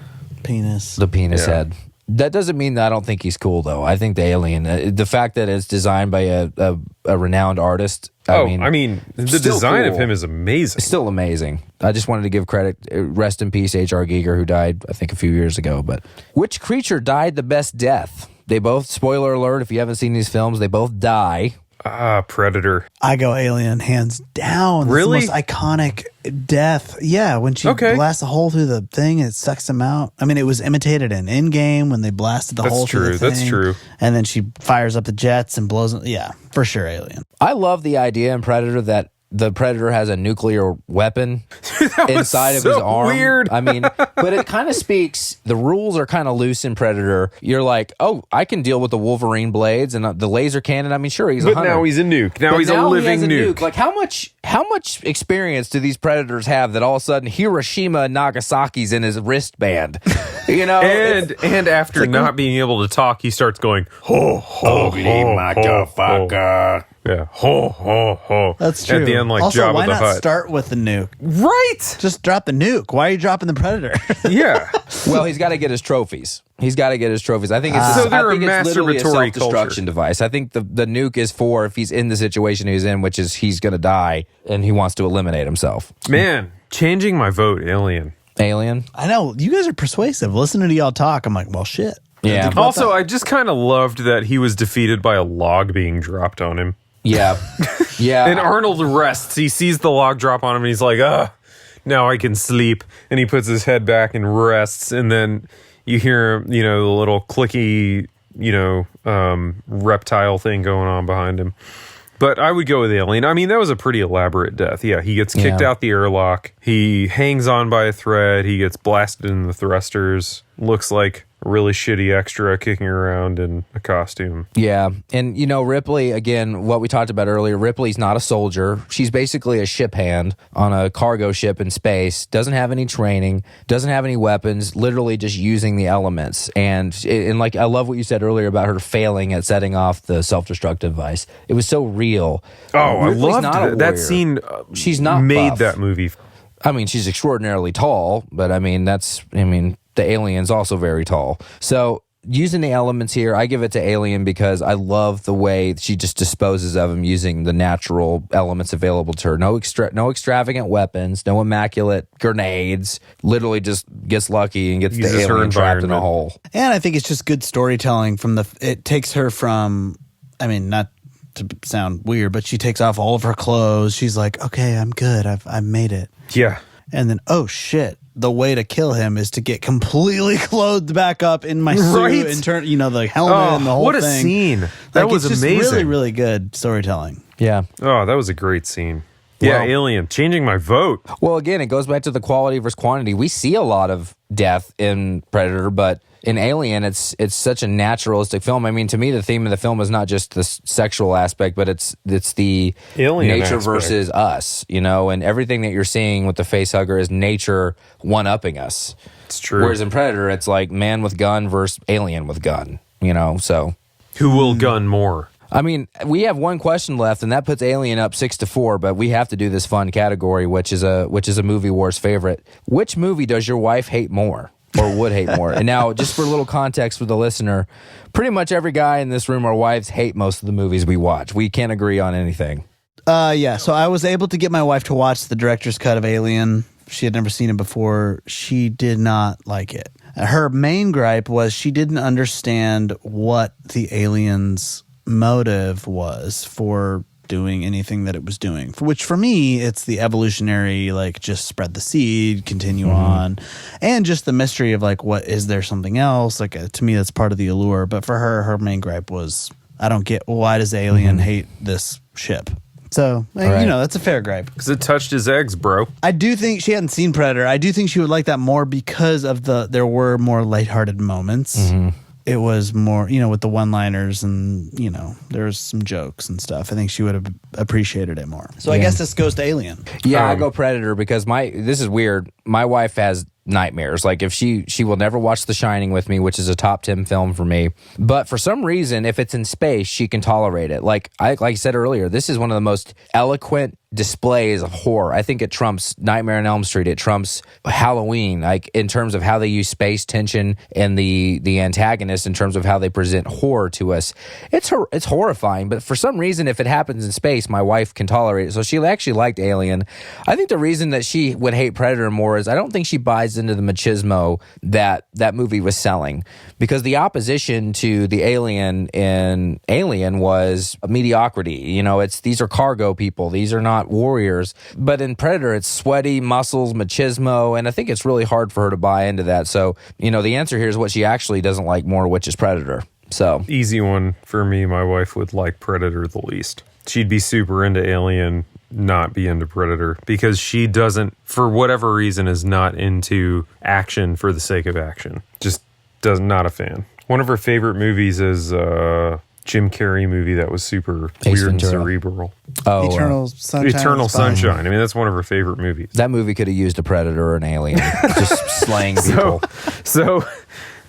Penis. The penis head. That doesn't mean that I don't think he's cool, though. I think the Alien, the fact that it's designed by a renowned artist. I mean, the design of cool. him is amazing. It's still amazing. I just wanted to give credit. Rest in peace, H.R. Giger, who died, I think, a few years ago. But which creature died the best death? They both, spoiler alert, if you haven't seen these films, they both die. Predator. I go Alien, hands down. That's Really? the most iconic death. Yeah, when she blasts a hole through the thing, it sucks him out. I mean, it was imitated in Endgame when they blasted the hole through the thing. That's true. And then she fires up the jets and blows it. Yeah, for sure, Alien. I love the idea in Predator that the Predator has a nuclear weapon inside of his arm. Weird. I mean, but it kind of speaks. The rules are kind of loose in Predator. You're like, oh, I can deal with the Wolverine blades and the laser cannon. I mean, sure, he's a hunter. But now he's a nuke. Now But he's a he living has nuke. Like, how much experience do these Predators have that all of a sudden Hiroshima and Nagasaki's in his wristband? You know, and after not being able to talk, he starts going, ho, ho, ugly ho, motherfucker. Yeah, ho, ho, ho. That's true. At the end, like also, Jabba why the not Hutt. start with the nuke? Right. Just drop the nuke. Why are you dropping the Predator? Yeah. Well, he's got to get his trophies. I think it's So they're I think a it's literally a masturbatory self-destruction device. I think the nuke is for if he's in the situation he's in, which is he's going to die and he wants to eliminate himself. Man, changing my vote, Alien. Alien. I know. You guys are persuasive. Listening to y'all talk, I'm like, well, shit. Yeah. Think about Also, that. I just kind of loved that he was defeated by a log being dropped on him. Yeah. Yeah. And Arnold rests. He sees the log drop on him and he's like, now I can sleep. And he puts his head back and rests. And then you hear, the little clicky, reptile thing going on behind him. But I would go with Alien. I mean, that was a pretty elaborate death. Yeah, he gets kicked out the airlock. He hangs on by a thread. He gets blasted in the thrusters. Looks like really shitty extra kicking around in a costume. Yeah. And, Ripley, again, what we talked about earlier, Ripley's not a soldier. She's basically a ship hand on a cargo ship in space, doesn't have any training, doesn't have any weapons, literally just using the elements. And like, I love what you said earlier about her failing at setting off the self-destructive device. It was so real. Oh, Ripley's I not a loved that warrior. scene. She's not made buff. that movie. I mean, she's extraordinarily tall, but the alien's also very tall. So using the elements here, I give it to Alien because I love the way she just disposes of them using the natural elements available to her. No extravagant weapons, no immaculate grenades. Literally just gets lucky and gets Uses the her alien trapped in a environment. hole. And I think it's just good storytelling it takes her from, not to sound weird, but she takes off all of her clothes. She's like, okay, I'm good. I've made it. Yeah. And then, oh shit, the way to kill him is to get completely clothed back up in my Right? suit and turn, the helmet and the whole what a thing. scene. That Like, was it's just amazing. really, really good storytelling. Yeah. Oh, that was a great scene. Yeah, Well- Alien, changing my vote. Well, again, it goes back to the quality versus quantity. We see a lot of death in Predator, but in Alien, it's such a naturalistic film. I mean, to me, the theme of the film is not just the sexual aspect, but it's the Alien nature aspect. versus us, and everything that you're seeing with the facehugger is nature one-upping us. It's true. Whereas in Predator, it's like man with gun versus alien with gun, so... Who will gun more? I mean, we have one question left, and that puts Alien up 6-4. But we have to do this fun category, which is a movie wars favorite. Which movie does your wife hate more, or would hate more? And now, just for a little context for the listener, pretty much every guy in this room, our wives hate most of the movies we watch. We can't agree on anything. Yeah, so I was able to get my wife to watch the director's cut of Alien. She had never seen it before. She did not like it. Her main gripe was she didn't understand what the aliens' motive was for doing anything that it was doing, which for me, it's the evolutionary, like, just spread the seed, continue on, and just the mystery of, like, what is there something else? Like, to me, that's part of the allure. But for her main gripe was, I don't get, why does the alien hate this ship? So, right. that's a fair gripe. Because it touched his eggs, bro. I do think she hadn't seen Predator. I do think she would like that more because of there were more lighthearted moments. It was more, with the one-liners and, there's some jokes and stuff. I think she would have appreciated it more. So I guess this goes to Alien. Yeah, I go Predator because this is weird. My wife has nightmares. Like, if she will never watch The Shining with me, which is a top 10 film for me. But for some reason, if it's in space, she can tolerate it. Like I said earlier, this is one of the most eloquent displays of horror. I think it trumps Nightmare on Elm Street. It trumps Halloween, like in terms of how they use space tension and the antagonist in terms of how they present horror to us. It's horrifying, but for some reason, if it happens in space, my wife can tolerate it. So she actually liked Alien. I think the reason that she would hate Predator more is I don't think she buys into the machismo that movie was selling, because the opposition to the alien in Alien was mediocrity. These are cargo people. These are not warriors. But in Predator, it's sweaty muscles, machismo, and I think it's really hard for her to buy into that. So, the answer here is what she actually doesn't like more, which is Predator. So Easy one for me. My wife would like Predator the least. She'd be super into Alien, not be into Predator, because she doesn't, for whatever reason, is not into action for the sake of action. Just not a fan. One of her favorite movies is Jim Carrey movie that was super Ace weird Ventura. and cerebral. Eternal Sunshine. Eternal is fine. Sunshine. I mean, that's one of her favorite movies. that movie could have used a Predator or an alien, just slaying people. So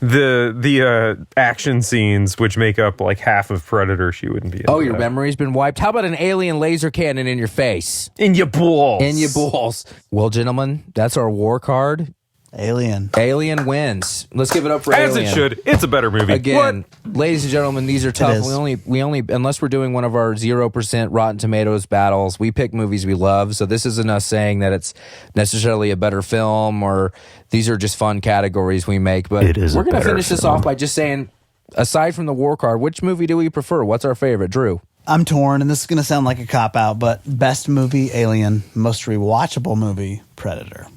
the action scenes, which make up like half of Predator, she wouldn't be into. Oh, your that. memory's been wiped. How about an alien laser cannon in your face? In your balls. In your balls. Well, gentlemen, that's our war card. Alien. Alien wins. Let's give it up for As Alien. it should. It's a better movie. Again, ladies and gentlemen, these are tough. is. We only unless we're doing one of our 0% Rotten Tomatoes battles, we pick movies we love. So this isn't us saying that it's necessarily a better film or these are just fun categories we make. But It is a we're going to better finish this film. off by just saying, aside from the war card, which movie do we prefer? What's our favorite, Drew? I'm torn, and this is going to sound like a cop-out, but best movie, Alien. Most rewatchable movie, Predator.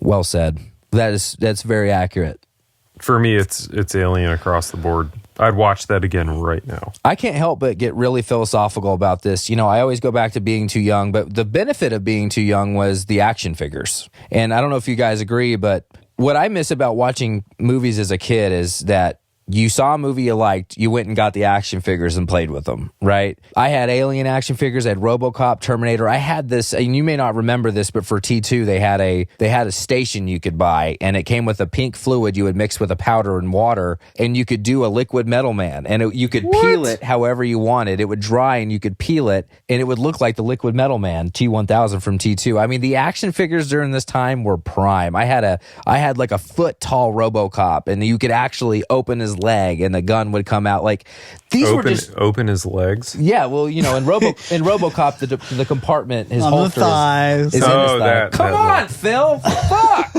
Well said. That's very accurate. For me, it's Alien across the board. I'd watch that again right now. I can't help but get really philosophical about this. I always go back to being too young, but the benefit of being too young was the action figures. And I don't know if you guys agree, but what I miss about watching movies as a kid is that you saw a movie you liked, you went and got the action figures and played with them, right? I had Alien action figures, I had RoboCop, Terminator. I had this, and you may not remember this, but for T2 they had a station you could buy, and it came with a pink fluid you would mix with a powder and water, and you could do a liquid metal man, and you could peel it however you wanted. It would dry, and you could peel it, and it would look like the liquid metal man T1000 from T2. I mean, the action figures during this time were prime. I had like a foot tall RoboCop, and you could actually open his leg and the gun would come out. Like these were just open his legs. Yeah, well, you know, in RoboCop, the compartment, his on holster the thighs. is in his thigh. Come on, Phil, fuck.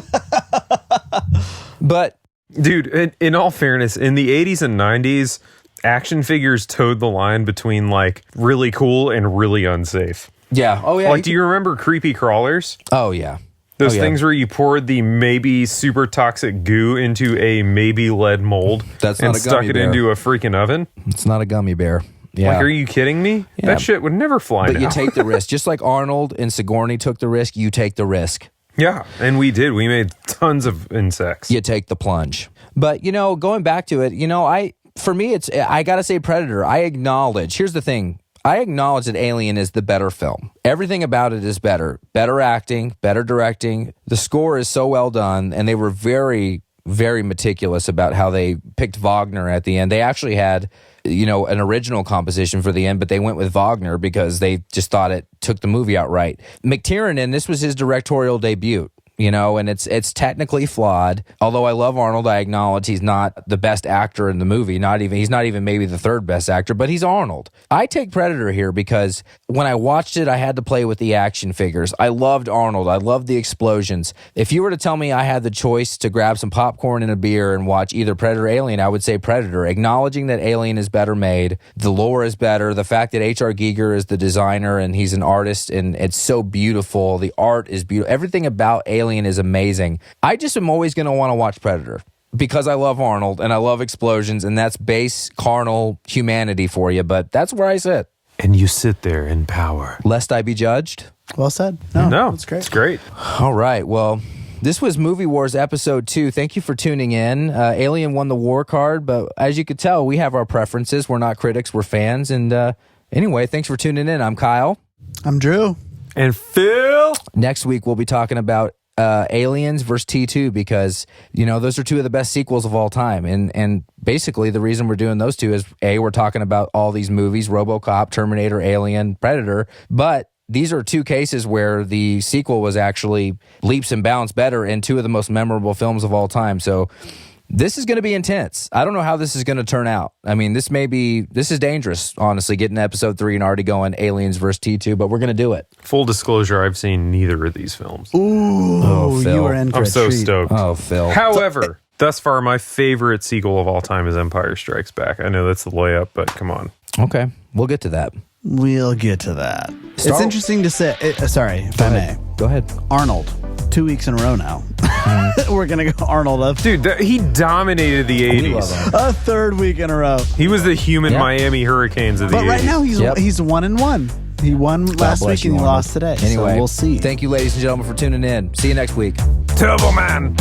But dude, in all fairness, in the 80s and 90s, action figures towed the line between like really cool and really unsafe. Yeah. Oh yeah. Like, do you remember creepy crawlers? Oh yeah. Those things where you poured the maybe super toxic goo into a maybe lead mold That's and not a stuck gummy it bear. into a freaking oven? It's not a gummy bear. Yeah. Like, are you kidding me? Yeah. That shit would never fly But now. you take the risk. Just like Arnold and Sigourney took the risk, you take the risk. Yeah, and we did. We made tons of insects. You take the plunge. But, you know, going back to it, you know, I got to say Predator. I acknowledge, here's the thing. I acknowledge that Alien is the better film. Everything about it is better. Better acting, better directing. The score is so well done, and they were very, very meticulous about how they picked Wagner at the end. They actually had, you know, an original composition for the end, but they went with Wagner because they just thought it took the movie out right. McTiernan, this was his directorial debut. You know, and it's technically flawed. Although I love Arnold, I acknowledge he's not the best actor in the movie. He's not even maybe the third best actor, but he's Arnold. I take Predator here because when I watched it, I had to play with the action figures. I loved Arnold. I loved the explosions. If you were to tell me I had the choice to grab some popcorn and a beer and watch either Predator or Alien, I would say Predator, acknowledging that Alien is better made. The lore is better. The fact that H.R. Giger is the designer and he's an artist and it's so beautiful. The art is beautiful. Everything about Alien is amazing. I just am always going to want to watch Predator because I love Arnold and I love explosions, and that's base carnal humanity for you, but that's where I sit. And you sit there in power. Lest I be judged. Well said. No, it's great. It's great. All right. Well, this was Movie Wars episode 2. Thank you for tuning in. Alien won the war card, but as you could tell, we have our preferences. We're not critics, we're fans. And anyway, thanks for tuning in. I'm Kyle. I'm Drew. And Phil. Next week, we'll be talking about Aliens versus T2 because, you know, those are two of the best sequels of all time. And basically the reason we're doing those two is, A, we're talking about all these movies, RoboCop, Terminator, Alien, Predator, but these are two cases where the sequel was actually leaps and bounds better in two of the most memorable films of all time. So this is going to be intense. I don't know how this is going to turn out. I mean, this is dangerous, honestly, getting to episode 3 and already going Aliens versus T2, but we're going to do it. Full disclosure, I've seen neither of these films. Ooh, Phil. you were in for I'm a so treat. stoked. Oh, Phil. However, thus far, my favorite sequel of all time is Empire Strikes Back. I know that's the layup, but come on. Okay, we'll get to that. We'll get to that. It's interesting to say. Sorry, if I may. Go ahead. Arnold, 2 weeks in a row now. We're gonna go Arnold up. Dude, he dominated the We love 80s. him. A third week in a row. He was the human Yeah. Miami Hurricanes of the But 80s. right now he's Yep. 1-1. He won last bless week you, and he Arnold. lost today. Anyway, so we'll see. Thank you, ladies and gentlemen, for tuning in. See you next week. Turbo Man.